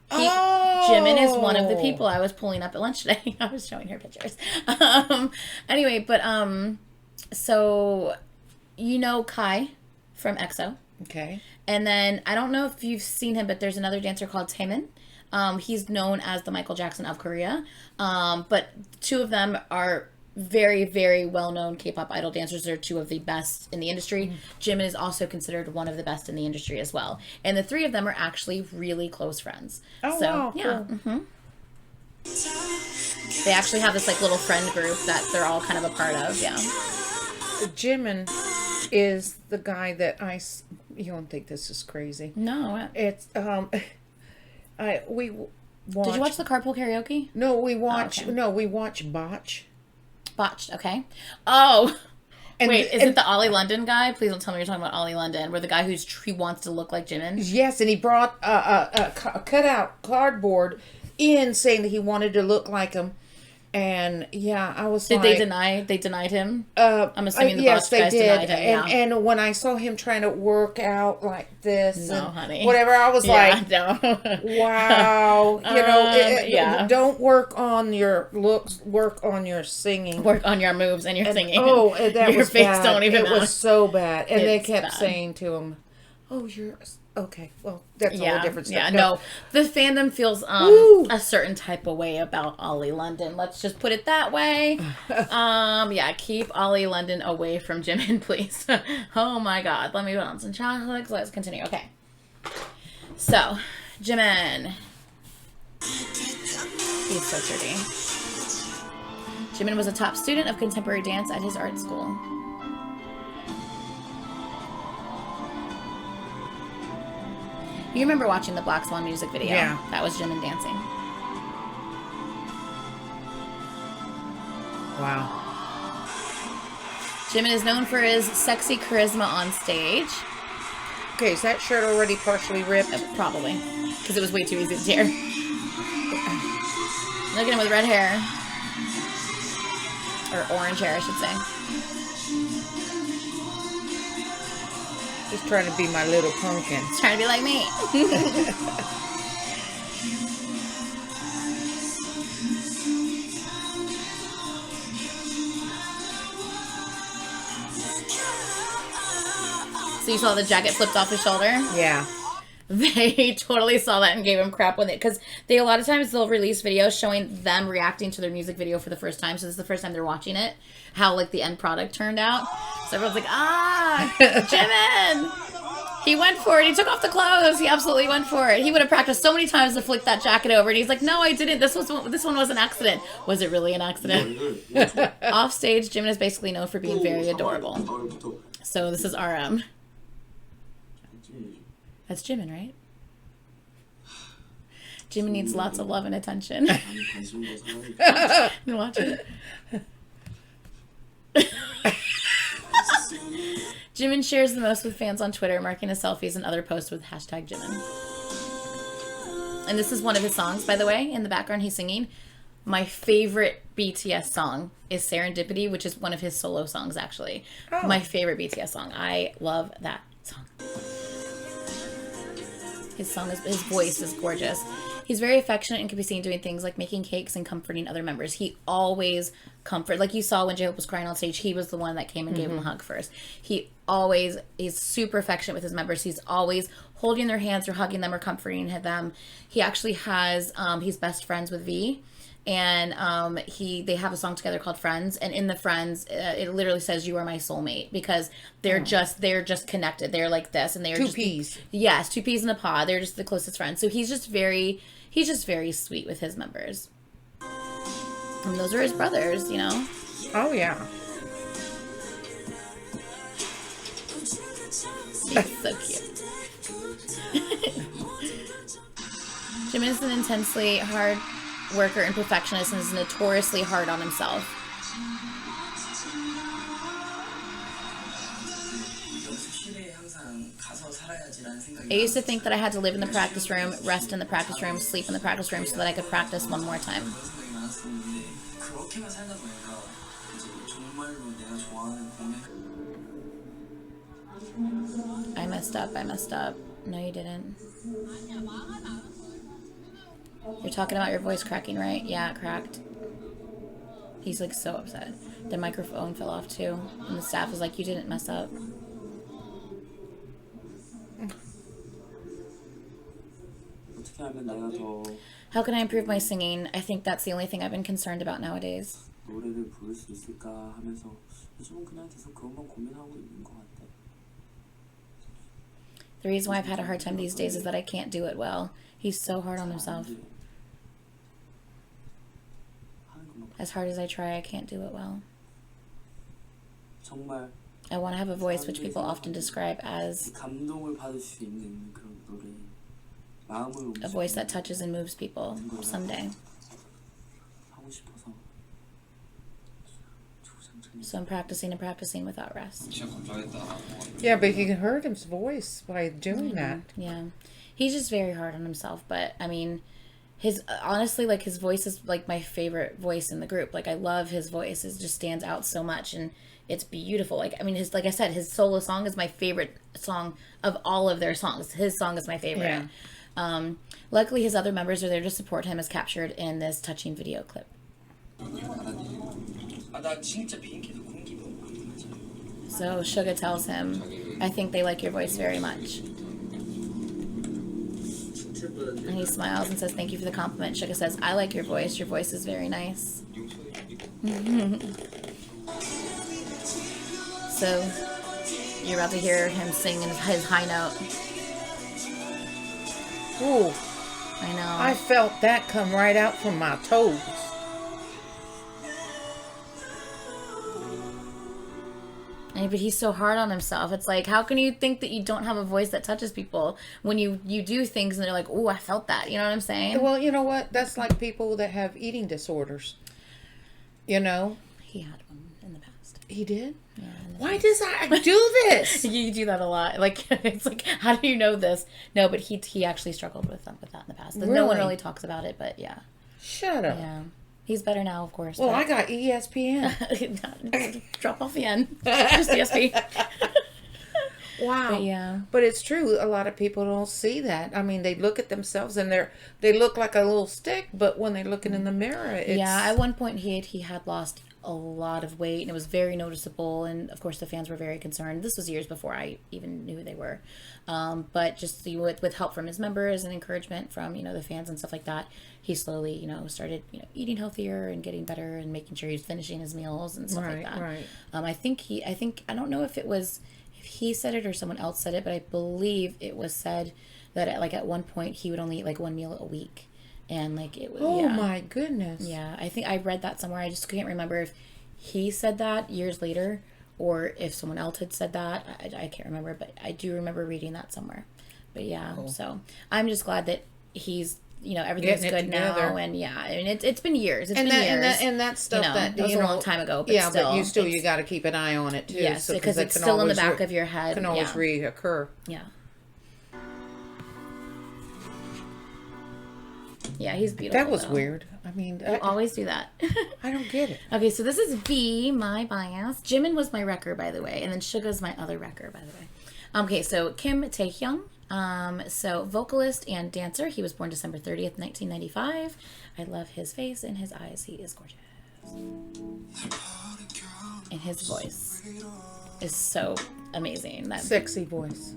Jimin is one of the people I was pulling up at lunch today. I was showing her pictures. Anyway, but, so, you know Kai from EXO. Okay. And then, I don't know if you've seen him, but there's another dancer called Taemin. He's known as the Michael Jackson of Korea. But two of them are very, very well-known K-pop idol dancers. They're two of the best in the industry. Jimin is also considered one of the best in the industry as well. And the three of them are actually really close friends. Oh, so, wow. Yeah. Cool. They actually have this like little friend group that they're all kind of a part of. Yeah. Jimin is the guy that you don't think this is crazy. No. It's, we watch. Did you watch the Carpool Karaoke? No, we watch, okay. we watch Botch. Botched, okay. Oh, And, wait, is it the Ollie London guy? Please don't tell me you're talking about Ollie London, where the guy he wants to look like Jimin. Yes, and he brought a cutout cardboard in saying that he wanted to look like him. And yeah, I was Did like... they denied him? I'm assuming the yes, Botched they guys did. denied him, yeah. And when I saw him trying to work out like this No, and honey. whatever, I was like, no. wow. Yeah. Don't work on your looks, work on your singing. Work on your moves and your singing. Oh, that your was face bad. don't even It know. was so bad. And they It's kept bad. saying to him, oh, you're... Okay, well, that's all Yeah, different stuff. yeah, no. The fandom feels Woo! a certain type of way about Ollie London. Let's just put it that way. Yeah, keep Ollie London away from Jimin, please. Oh my God, let me put on some chocolates. Let's continue. Okay. So, Jimin. He's so pretty. Jimin was a top student of contemporary dance at his art school. You remember watching the Black Swan music video? Yeah. That was Jimin dancing. Wow. Jimin is known for his sexy charisma on stage. Okay, is that shirt already partially ripped? Probably. Because it was way too easy to tear. Look at him with red hair. Or orange hair, I should say. Just trying to be my little pumpkin. He's trying to be like me. So you saw the jacket flipped off his shoulder? Yeah. They totally saw that and gave him crap with it, because a lot of times they'll release videos showing them reacting to their music video for the first time. So this is the first time they're watching it, how like the end product turned out. So everyone's like, Jimin, he went for it. He took off the clothes. He absolutely went for it. He would have practiced so many times to flick that jacket over, and he's like, no, I didn't. This one was an accident. Was it really an accident? Off stage, Jimin is basically known for being very adorable. So this is RM. That's Jimin, right? Jimin needs lots of love and attention. Watch it. Jimin shares the most with fans on Twitter, marking his selfies and other posts with hashtag Jimin. And this is one of his songs, by the way. In the background, he's singing. My favorite BTS song is Serendipity, which is one of his solo songs, actually. Oh. My favorite BTS song. I love that song. His voice is gorgeous. He's very affectionate and can be seen doing things like making cakes and comforting other members. He always comforts. Like you saw when J-Hope was crying on stage, he was the one that came and gave him a hug first. He's super affectionate with his members. He's always holding their hands or hugging them or comforting them. He actually has, he's best friends with V. And they have a song together called Friends, and in the Friends it literally says you are my soulmate, because they're just connected. They're like this, and they're Two just peas. Yes, two peas in a pod. They're just the closest friends. So he's just very sweet with his members. And those are his brothers, you know. Oh yeah. He's so cute. Jimin is an intensely hard worker and perfectionist, and is notoriously hard on himself. I used to think that I had to live in the practice room, rest in the practice room, sleep in the practice room so that I could practice one more time. I messed up. No, you didn't. You're talking about your voice cracking, right? Yeah, it cracked. He's like so upset. The microphone fell off too. And the staff was like, you didn't mess up. How can I improve my singing? I think that's the only thing I've been concerned about nowadays. The reason why I've had a hard time these days is that I can't do it well. He's so hard on himself. As hard as I try, I can't do it well. I want to have a voice which people often describe as a voice that touches and moves people someday. So I'm practicing and practicing without rest. Yeah, but you heard his voice by doing that. Yeah. He's just very hard on himself, but I mean, honestly, like, his voice is like my favorite voice in the group. Like, I love his voice. It just stands out so much, and it's beautiful. Like, I mean, like I said, his solo song is my favorite song of all of their songs. His song is my favorite. Yeah. Luckily, his other members are there to support him, as captured in this touching video clip. So Suga tells him, I think they like your voice very much. And he smiles and says, thank you for the compliment. Suga says, I like your voice. Your voice is very nice. So you're about to hear him sing in his high note. Ooh. I know. I felt that come right out from my toes. But he's so hard on himself. It's like, how can you think that you don't have a voice that touches people when you do things and they're like, oh, I felt that. You know what I'm saying? Well, you know what? That's like people that have eating disorders. You know? He had one in the past. He did? Yeah. Why does I do this? You do that a lot. Like, it's like, how do you know this? No, but he actually struggled with that in the past. Really? No one really talks about it, but yeah. Shut up. Yeah. He's better now, of course. Well, I got ESPN. Drop off the end. Just ESP. Wow. But yeah. But it's true. A lot of people don't see that. I mean, they look at themselves and they look like a little stick, but when they're looking in the mirror, it's... Yeah, at one point he had lost a lot of weight, and it was very noticeable, and of course the fans were very concerned. This was years before I even knew who they were. But just with help from his members and encouragement from, the fans and stuff like that, he slowly, started, eating healthier and getting better and making sure he's finishing his meals and stuff like that. Right. I don't know if he said it or someone else said it, but I believe it was said that at one point he would only eat like one meal a week. And it was, oh my goodness. Yeah, I think I read that somewhere. I just can't remember if he said that years later or if someone else had said that. I can't remember, but I do remember reading that somewhere. But yeah, So I'm just glad that he's, everything's good now. And yeah, I mean, it's been years. And that stuff that was a long time ago. But still, you got to keep an eye on it too. Yes, because it's still in the back of your head. Can always reoccur. Yeah. Yeah, he's beautiful. That was weird. I mean, you always do that. I don't get it. Okay, so this is V, my bias. Jimin was my wrecker, by the way, and then Suga's my other wrecker, by the way. Okay, so Kim Taehyung, so vocalist and dancer. He was born December 30th, 1995. I love his face and his eyes. He is gorgeous. And his voice is so amazing. That sexy voice.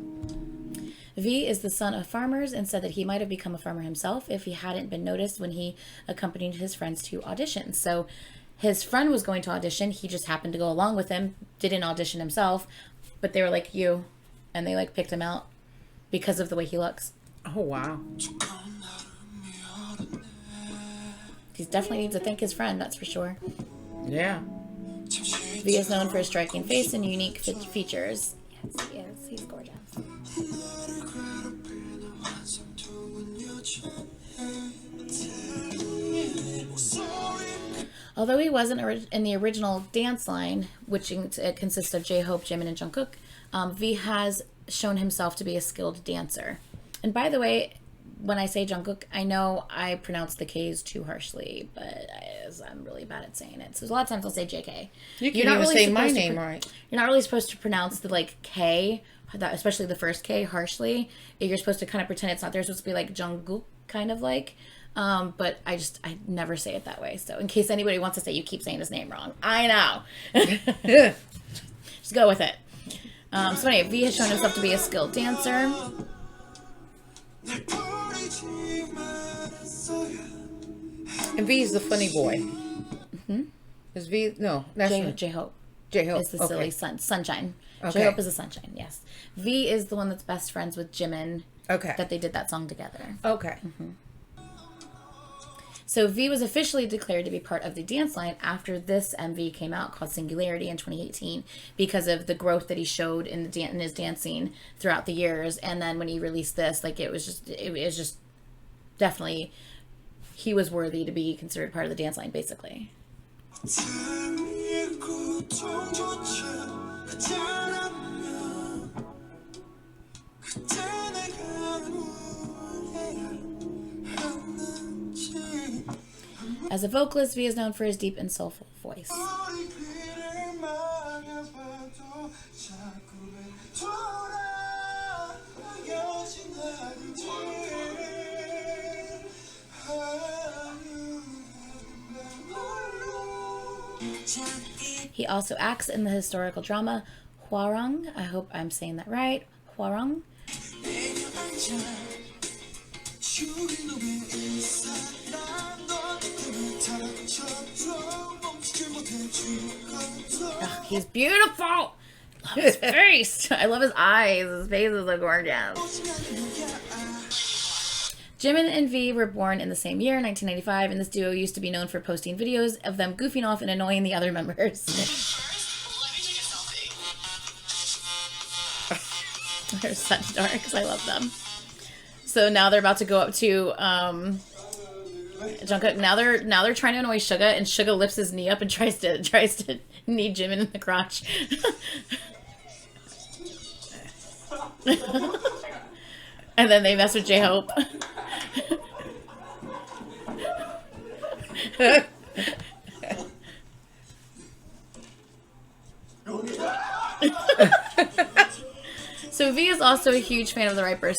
V is the son of farmers and said that he might have become a farmer himself if he hadn't been noticed when he accompanied his friends to auditions. So his friend was going to audition. He just happened to go along with him, didn't audition himself, but they were like, you, and they picked him out because of the way he looks. Oh, wow. He definitely needs to thank his friend, that's for sure. Yeah. V is known for his striking face and unique features. Yes, he is. He's gorgeous. Although he wasn't in the original dance line, which consists of J-Hope, Jimin, and Jungkook, V has shown himself to be a skilled dancer. And by the way, when I say Jungkook, I know I pronounce the K's too harshly, but I'm really bad at saying it. So a lot of times I'll say JK. You can even say my name right. You're not really supposed to pronounce the like K, especially the first K, harshly. You're supposed to kind of pretend it's not there. It's supposed to be like Jungkook, kind of like. But I never say it that way. So in case anybody wants to say you keep saying his name wrong, I know. Just go with it. So anyway, V has shown himself to be a skilled dancer. And V is the funny boy. Mm-hmm. Is V? No, that's J-Hope. J-Hope is the silly sunshine. Okay. J-Hope is the sunshine, yes. V is the one that's best friends with Jimin. Okay. That they did that song together. Okay. Mm-hmm. So V was officially declared to be part of the dance line after this MV came out called Singularity in 2018 because of the growth that he showed in his dancing throughout the years. And then when he released this, like it was just definitely, he was worthy to be considered part of the dance line, basically. As a vocalist, V is known for his deep and soulful voice. He also acts in the historical drama Hwarang. I hope I'm saying that right. Hwarang. Oh, he's beautiful. Love his face. I love his eyes. His face is so gorgeous. Jimin and V were born in the same year, 1995, and this duo used to be known for posting videos of them goofing off and annoying the other members. They're such dorks. I love them. So now they're about to go up to Jungkook. Now they're trying to annoy Suga, and Suga lifts his knee up and tries to knee Jimin in the crotch. And then they mess with J-Hope. So V is also a huge fan of the rapper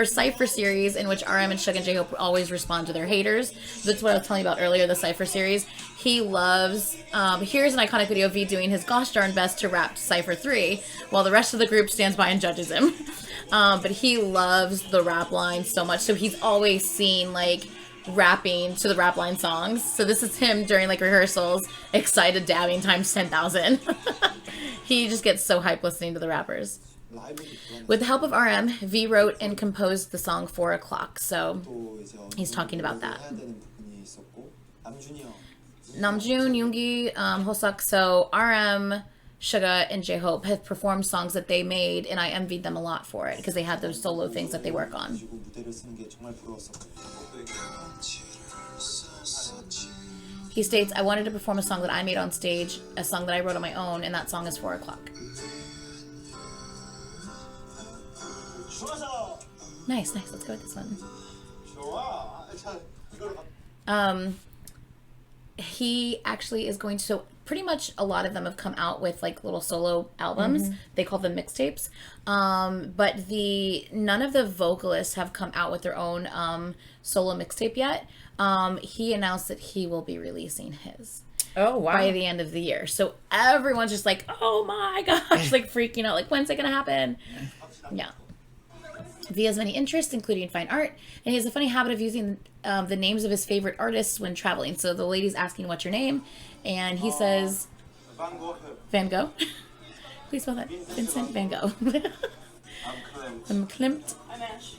Cypher series, in which RM and Suga and J-Hope always respond to their haters. That's what I was telling you about earlier, the Cypher series. He loves, here's an iconic video of V doing his gosh darn best to rap Cypher 3, while the rest of the group stands by and judges him. But he loves the rap line so much, so he's always seen, like, rapping to the rap line songs. So this is him during, like, rehearsals, excited dabbing times 10,000. He just gets so hyped listening to the rappers. With the help of RM, V wrote and composed the song 4 O'Clock, so he's talking about that. Namjoon, Yoongi, Hoseok, so RM, Suga, and J-Hope have performed songs that they made, and I envied them a lot for it, because they had those solo things that they work on. He states, I wanted to perform a song that I made on stage, a song that I wrote on my own, and that song is 4 O'Clock. Nice. Let's go with this one. He actually is going to, so pretty much a lot of them have come out with like little solo albums. They call them mixtapes. But none of the vocalists have come out with their own solo mixtape yet. He announced that he will be releasing his. Oh, wow. By the end of the year. So everyone's just like, oh my gosh, like freaking out. Like, when's it going to happen? Yeah. V has many interests, including fine art, and he has a funny habit of using the names of his favorite artists when traveling. So the lady's asking, what's your name? And he says, Van Gogh. Please spell that. Vincent Van Gogh. I'm Klimt. I'm Ash.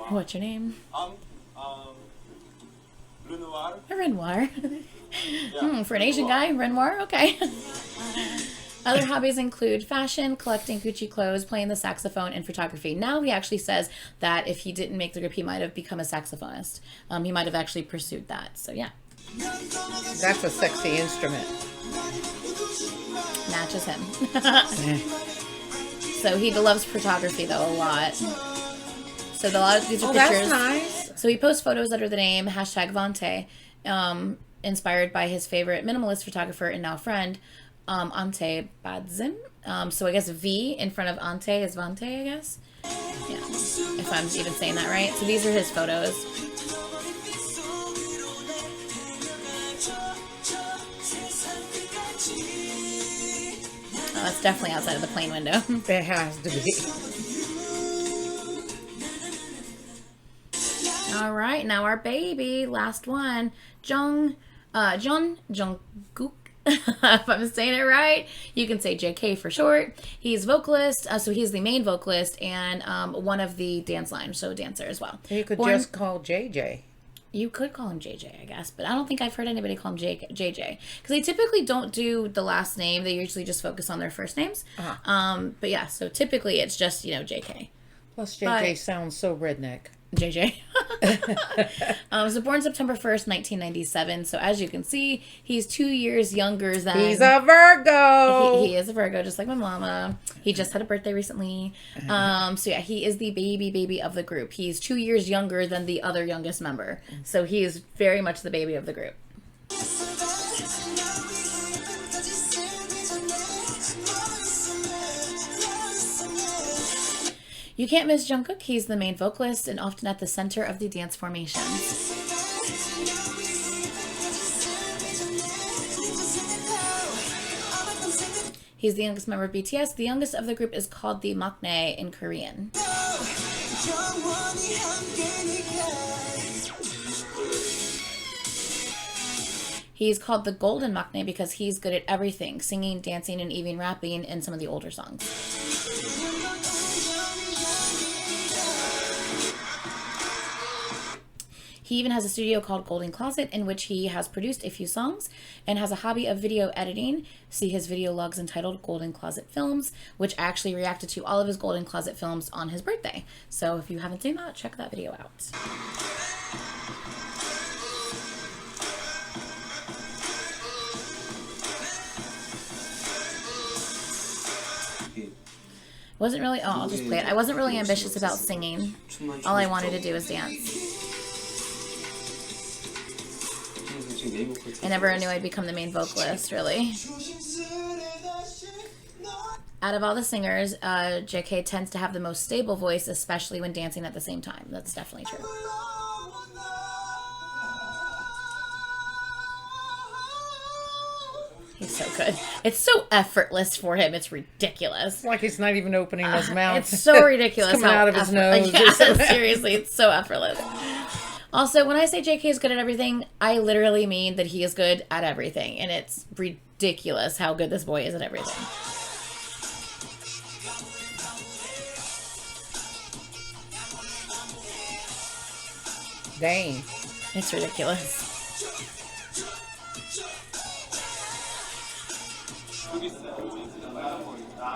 What's your name? Renoir. A Renoir. For an Asian guy, Renoir, okay. Other hobbies include fashion, collecting Gucci clothes, playing the saxophone, and photography. Now he actually says that if he didn't make the group, he might have become a saxophonist. He might have actually pursued that. So yeah. That's a sexy instrument. Matches him. So he loves photography though a lot. So a lot of these are pictures. That's nice. So he posts photos under the name #Vante, inspired by his favorite minimalist photographer and now friend, Ante Badzim. So I guess V in front of Ante is Vante, I guess. Yeah, if I'm even saying that right. So these are his photos. Oh, that's definitely outside of the plane window. It has to be. All right, now our baby, last one, Jungkook. If I'm saying it right, you can say JK for short. He's vocalist, so he's the main vocalist and one of the dance lines, so dancer as well. You could just call JJ. You could call him JJ, I guess, but I don't think I've heard anybody call him JJ because they typically don't do the last name. They usually just focus on their first names. But yeah, so typically it's just JK. Plus JJ sounds so redneck. JJ. So born September 1st, 1997. So as you can see, he's 2 years younger than... He's a Virgo! He is a Virgo, just like my mama. He just had a birthday recently. So yeah, he is the baby of the group. He's 2 years younger than the other youngest member. So he is very much the baby of the group. You can't miss Jungkook. He's the main vocalist and often at the center of the dance formations. He's the youngest member of BTS. The youngest of the group is called the maknae in Korean. He's called the golden maknae because he's good at everything, singing, dancing, and even rapping in some of the older songs. He even has a studio called Golden Closet in which he has produced a few songs and has a hobby of video editing. See his video logs entitled Golden Closet Films, which I actually reacted to all of his Golden Closet films on his birthday. So if you haven't seen that, check that video out. Wasn't really, I'll just play it. I wasn't really ambitious about singing. All I wanted to do was dance. I never knew I'd become the main vocalist, really. Out of all the singers, JK tends to have the most stable voice, especially when dancing at the same time. That's definitely true. He's so good. It's so effortless for him. It's ridiculous. It's like he's not even opening his mouth. It's so ridiculous. It's coming out of his nose. Yeah, seriously, it's so effortless. Also, when I say JK is good at everything, I literally mean that he is good at everything. And it's ridiculous how good this boy is at everything. Dang. It's ridiculous.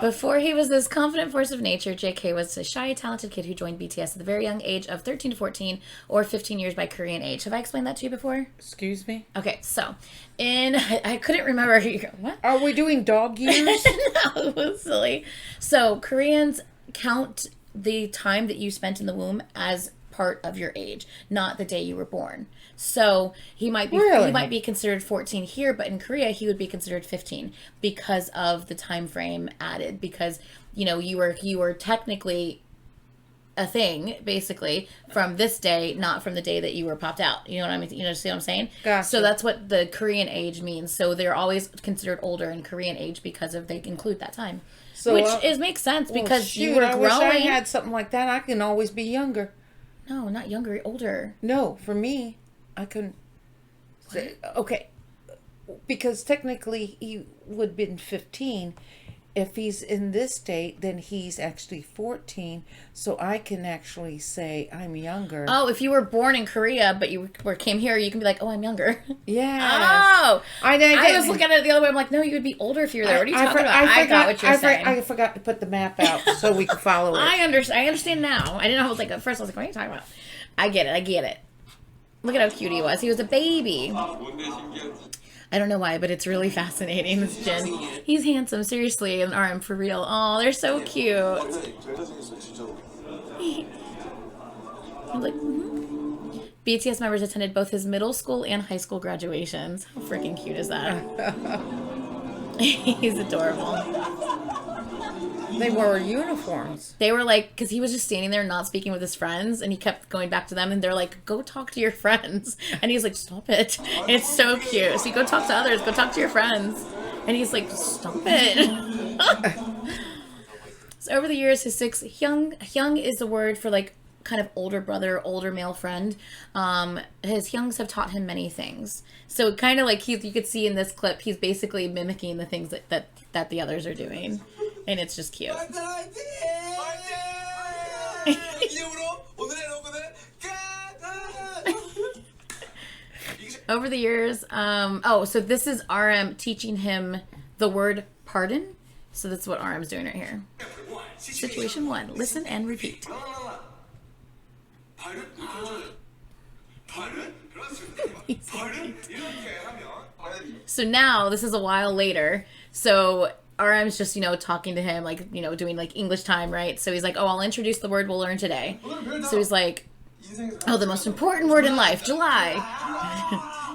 Before he was this confident force of nature, JK was a shy, talented kid who joined BTS at the very young age of 13 to 14 or 15 years by Korean age. Have I explained that to you before? Excuse me? Okay, so I couldn't remember. What? Are we doing dog years? No, it was silly. So Koreans count the time that you spent in the womb as part of your age, not the day you were born. So he might be considered 14 here, but in Korea he would be considered 15 because of the time frame added. Because you were technically a thing basically from this day, not from the day that you were popped out. You know what I mean? See what I'm saying? Gotcha. So that's what the Korean age means. So they're always considered older in Korean age because they include that time. So which makes sense because you were growing. I wish I had something like that. I can always be younger. No, not younger, older. No, for me, I couldn't say, okay, because technically he would have been 15. If he's in this state, then he's actually 14, so I can actually say I'm younger. Oh, if you were born in Korea, but you came here, you can be like, oh, I'm younger. Yeah. Oh! I was looking at it the other way. I'm like, no, you would be older if you were there. What are you talking about? I got what you're saying. I forgot to put the map out so we could follow it. I understand now. I didn't know. I was like, at first I was like, what are you talking about? I get it. Look at how cute he was. He was a baby. I don't know why, but it's really fascinating. This Jin, he's handsome, seriously, and RM for real. Oh, they're so cute. I'm like, BTS members attended both his middle school and high school graduations. How freaking cute is that? He's adorable. They wore uniforms. They were like, because he was just standing there not speaking with his friends, and he kept going back to them, and they're like, go talk to your friends. And he's like, stop it. And it's so cute. So you go talk to others, go talk to your friends. And he's like, stop it. So over the years, his six, Hyung is the word for like kind of older brother, older male friend. His Hyungs have taught him many things. So kind of like you could see in this clip, he's basically mimicking the things that the others are doing. And it's just cute. Over the years, so this is RM teaching him the word pardon. So that's what RM's doing right here. Situation 1, listen and repeat. So now, this is a while later, so RM's just, talking to him, like, doing, like, English time, right? So he's like, oh, I'll introduce the word we'll learn today. So he's like, oh, the most important word in life, July.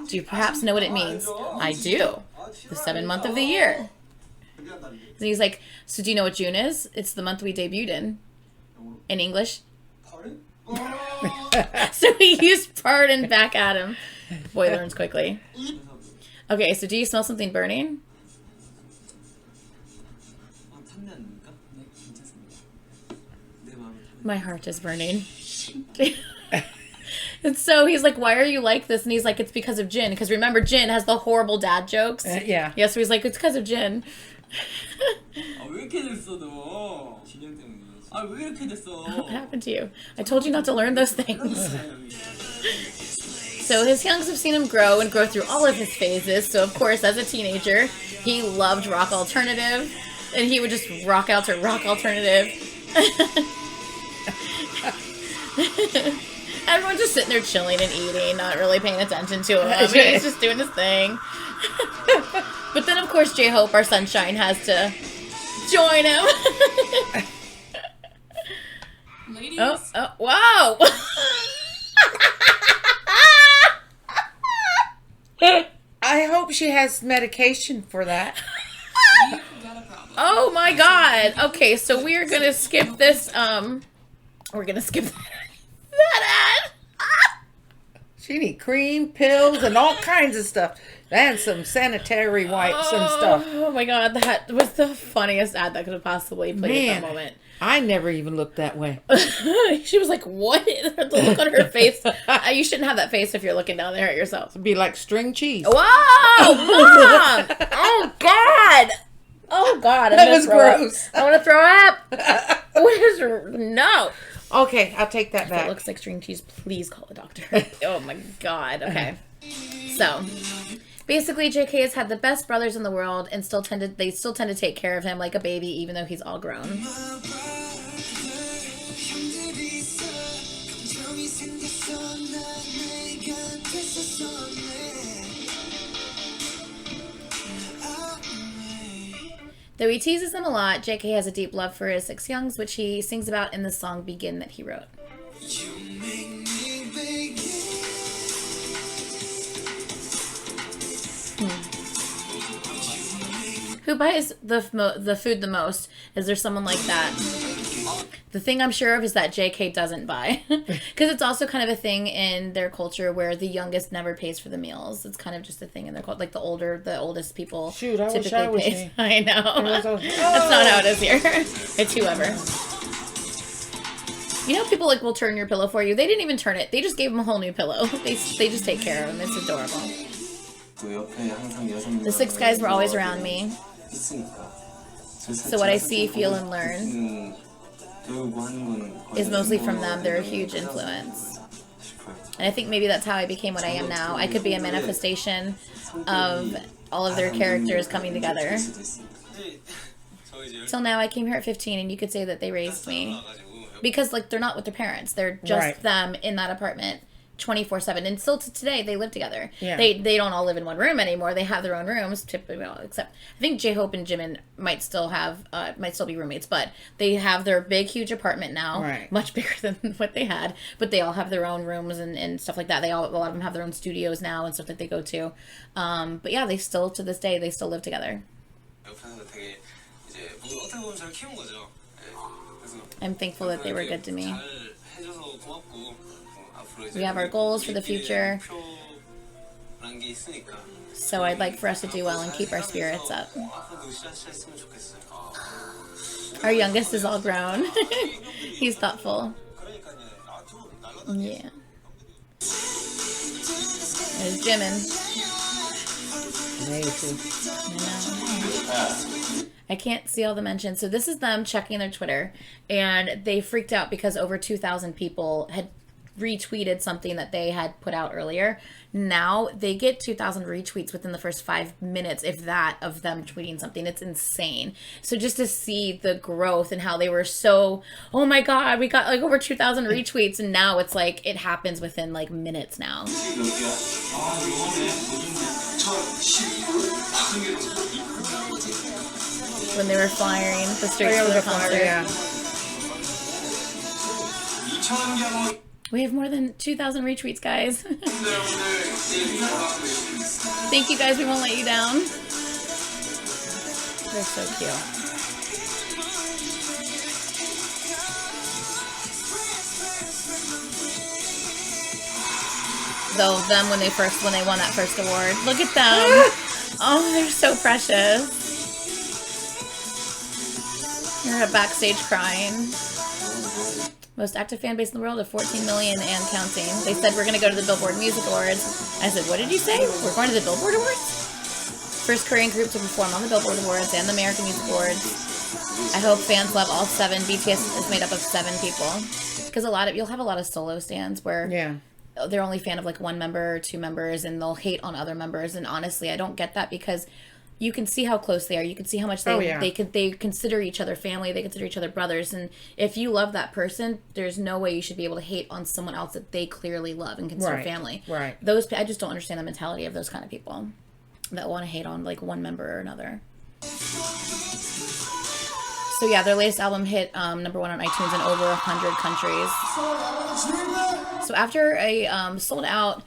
Do you perhaps know what it means? I do. The 7th month of the year. And he's like, so do you know what June is? It's the month we debuted in. In English. So he used pardon back at him. Boy learns quickly. Okay, so do you smell something burning? My heart is burning. And so he's like, why are you like this? And he's like, it's because of Jin. Because remember, Jin has the horrible dad jokes. Yeah. Yeah, so he's like, it's because of Jin. What happened to you? I told you not to learn those things. So his Hyungs have seen him grow and grow through all of his phases. So of course, as a teenager, he loved rock alternative. And he would just rock out to rock alternative. Everyone's just sitting there chilling and eating, not really paying attention to him. He's just doing his thing. But then, of course, J-Hope, our sunshine, has to join him. Ladies. Oh, wow. I hope she has medication for that. You got a problem. Oh my god. Okay, so we're gonna skip this, we're gonna skip that ad. She need cream, pills, and all kinds of stuff. And some sanitary wipes and stuff. Oh my god, that was the funniest ad that could have possibly played at that moment. I never even looked that way. She was like, what? The look on her face. You shouldn't have that face if you're looking down there at yourself. It'd be like string cheese. Whoa! Mom! Oh god! Oh god, That was gross. I want to throw up. What is no? Okay, I'll take that If back. it looks like string cheese, please call a doctor. Oh my god. Okay. So, basically, JK has had the best brothers in the world, and they still tend to take care of him like a baby, even though he's all grown. Though he teases them a lot, JK has a deep love for his 6 Youngs, which he sings about in the song Begin that he wrote. Who buys the food the most? Is there someone like that? The thing I'm sure of is that JK doesn't buy. Because it's also kind of a thing in their culture where the youngest never pays for the meals. It's kind of just a thing in their culture. Like the oldest people Shoot, I wish typically I was pays. me. I know. was That's not how it is here. It's whoever. You know, people will turn your pillow for you. They didn't even turn it. They just gave him a whole new pillow. They just take care of him. It's adorable. The 6 guys were always around me. So what I see, feel, and learn is mostly from them. They're a huge influence. And I think maybe that's how I became what I am now. I could be a manifestation of all of their characters coming together. Till now, I came here at 15, and you could say that they raised me. Because, like, they're not with their parents. They're just Right. them in that apartment 24/7, and still to today they live together. Yeah. They don't all live in one room anymore. They have their own rooms, typically, well, except I think J-Hope and Jimin might still be roommates, but they have their big huge apartment now, Right. much bigger than what they had. But they all have their own rooms and stuff like that. A lot of them have their own studios now and stuff that they go to. But yeah, they still to this day they still live together. 옆에서 되게 이제 어떻게 보면 잘 키운 거죠. 그래서 I'm thankful that they were good to me. 잘 해줘서 고맙고 앞으로 이제 We have our goals for the future. 목표라는 게 있으니까 So I'd like for us to do well and keep our spirits up. 앞으로도 으쌰으쌰했으면 좋겠어요. Our youngest is all grown. He's thoughtful. 그러니까요. Yeah. There's Jimin. Amazing. I can't see all the mentions. So this is them checking their Twitter, and they freaked out because over 2,000 people had retweeted something that they had put out earlier. Now they get 2,000 retweets within the first 5 minutes, if that, of them tweeting something. It's insane. So just to see the growth and how they were so, oh my God, we got like over 2,000 retweets, and now it's like it happens within like minutes now. When they were flying the streets for the concert. Yeah. We have more than 2,000 retweets, guys. Thank you, guys. We won't let you down. They're so cute. Though them when they won that first award. Look at them. Oh, they're so precious. They're backstage crying. Most active fan base in the world of 14 million and counting. They said we're going to go to the Billboard Music Awards. I said, what did you say? We're going to the Billboard Awards? First Korean group to perform on the Billboard Awards and the American Music Awards. I hope fans love all 7. BTS is made up of 7 people. Because you'll have a lot of solo stands where they're only a fan of like 1 member or 2 members, and they'll hate on other members. And honestly, I don't get that, because you can see how close they are. You can see how much they consider each other family. They consider each other brothers. And if you love that person, there's no way you should be able to hate on someone else that they clearly love and consider family. Right. I just don't understand the mentality of those kind of people that want to hate on like one member or another. So yeah, their latest album hit number 1 on iTunes in over 100 countries. So after a sold out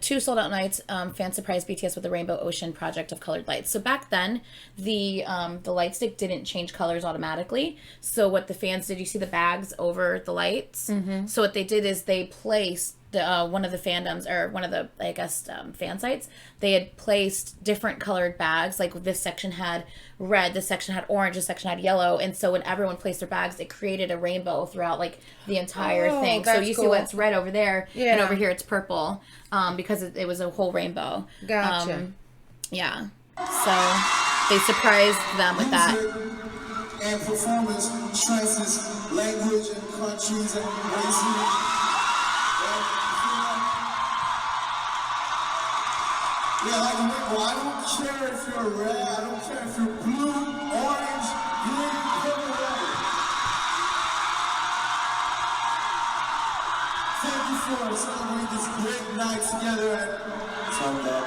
2 sold out nights, fans surprised BTS with the Rainbow Ocean project of colored lights. So back then, the light stick didn't change colors automatically. So what the fans did, you see the bags over the lights? Mm-hmm. So what they did is they placed one of the fandoms, or one of the, I guess, fan sites, they had placed different colored bags. Like this section had red, this section had orange, this section had yellow. And so when everyone placed their bags, it created a rainbow throughout like the entire thing. So you see what's red over there, and over here it's purple, because it was a whole rainbow. Gotcha. Yeah. So they surprised them with that. And performance traces language and countries and races. Yeah, like, well, I don't care if you're red, I don't care if you're blue, orange, green, purple, whatever. Thank you for celebrating this great night together at Sunday.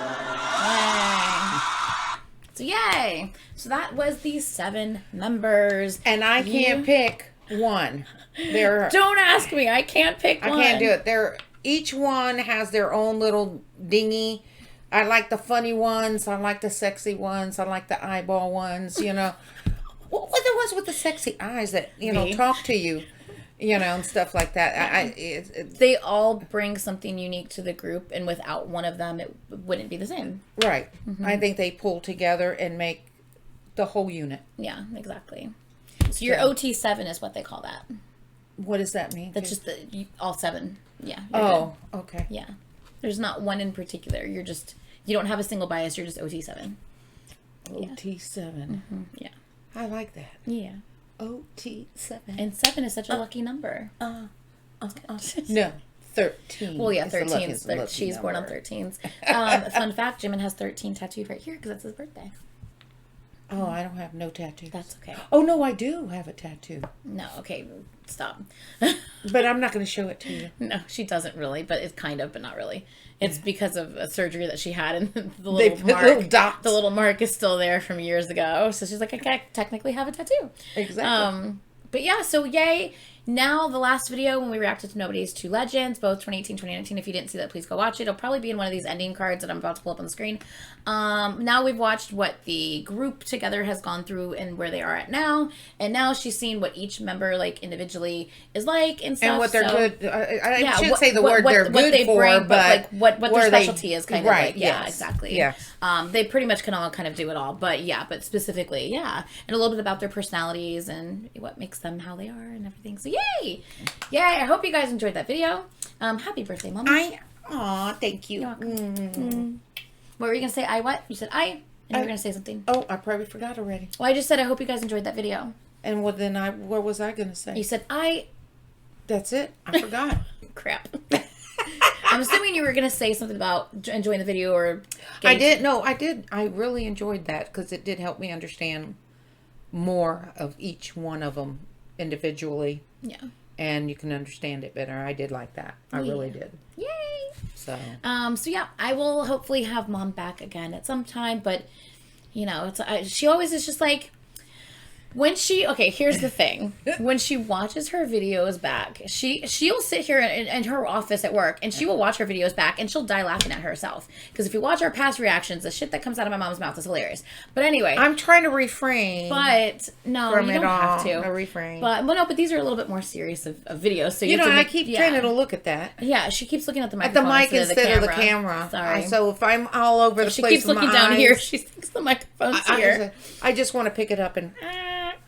So yay! So that was the 7 members. And I can't pick one. Don't ask me. I can't pick one. I can't do it. Each one has their own little dingy. I like the funny ones. I like the sexy ones. I like the eyeball ones, you know. What were the ones with the sexy eyes that, talk to you, and stuff like that? They all bring something unique to the group, and without one of them, it wouldn't be the same. Right. Mm-hmm. I think they pull together and make the whole unit. Yeah, exactly. So your OT7 is what they call that. What does that mean? That's just all 7. Yeah. Oh, good. Okay. Yeah. There's not one in particular. You don't have a single bias. You're just OT7. OT7. Mm-hmm. Yeah. I like that. Yeah. OT7. And 7 is such a lucky number. No, 13. Well, yeah, 13. She's born on 13s. Fun fact, Jimin has 13 tattooed right here because it's his birthday. Oh, I don't have no tattoo. That's okay. Oh, no, I do have a tattoo. No, okay, stop. But I'm not going to show it to you. No, she doesn't really, but it's kind of, but not really. It's because of a surgery that she had, and the little mark, little dots. the little mark is still there from years ago. So she's like, I technically have a tattoo. Exactly. But yeah, so yay. Now, the last video when we reacted to Nobody's Two Legends, both 2018, 2019, if you didn't see that, please go watch it. It'll probably be in one of these ending cards that I'm about to pull up on the screen. Now we've watched what the group together has gone through and where they are at now. And now she's seen what each member, like, individually is like and stuff. And what they're good, I shouldn't say the what, word what, they're what good they for, bring, but like what their specialty is kind of right, like. Yeah, yes, exactly. Yes. They pretty much can all kind of do it all. But yeah, but specifically, yeah. And a little bit about their personalities and what makes them how they are and everything. So yay! Yay! I hope you guys enjoyed that video. Happy birthday, Momma. Aw, thank you. What were you going to say? I what? You said I? And you were going to say something. Oh, I probably forgot already. Well, I just said I hope you guys enjoyed that video. And what what was I going to say? You said I. That's it. I forgot. Crap. I'm assuming you were going to say something about enjoying the video or... I did. No, I did. I really enjoyed that because it did help me understand more of each one of them individually. Yeah. And you can understand it better. I did like that. I really did. Yay! So yeah, I will hopefully have Mom back again at some time, but you know, she always is just like when here's the thing. When she watches her videos back, she'll sit here in her office at work and she will watch her videos back and she'll die laughing at herself. Because if you watch our past reactions, the shit that comes out of my mom's mouth is hilarious. But anyway, I'm trying to refrain. But no, you don't have to. I refrain. But but these are a little bit more serious of videos. So you have to I keep trying to look at that. Yeah, she keeps looking at the At microphone the mic instead of the camera. Sorry. So if I'm all over the she place, keeps looking down here. She thinks the microphone's here. I just want to pick it up and.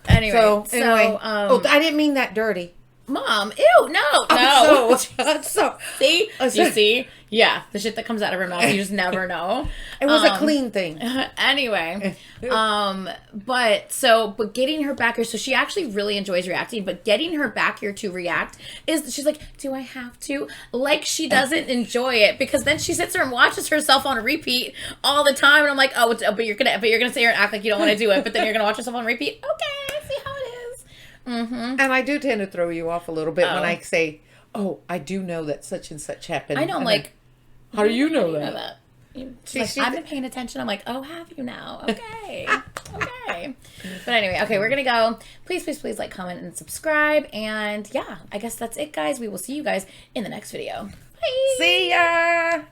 Anyway, anyway. I didn't mean that dirty. Mom, ew, no. So see, you see, yeah, the shit that comes out of her mouth, you just never know. It was a clean thing. Anyway, but getting her back here, so she actually really enjoys reacting, but getting her back here to react she's like, do I have to? Like she doesn't enjoy it because then she sits there and watches herself on a repeat all the time, and I'm like, but you're gonna sit here and act like you don't want to do it, but then you're gonna watch yourself on repeat. Okay, see how it is. Mm-hmm. And I do tend to throw you off a little bit when I say, "Oh, I do know that such and such happened." I know, I'm like, how do you know that? She's like, I've been paying attention. I'm like, oh, have you now? Okay, okay. But anyway, okay, we're gonna go. Please, please, please, like, comment, and subscribe. And yeah, I guess that's it, guys. We will see you guys in the next video. Bye. See ya.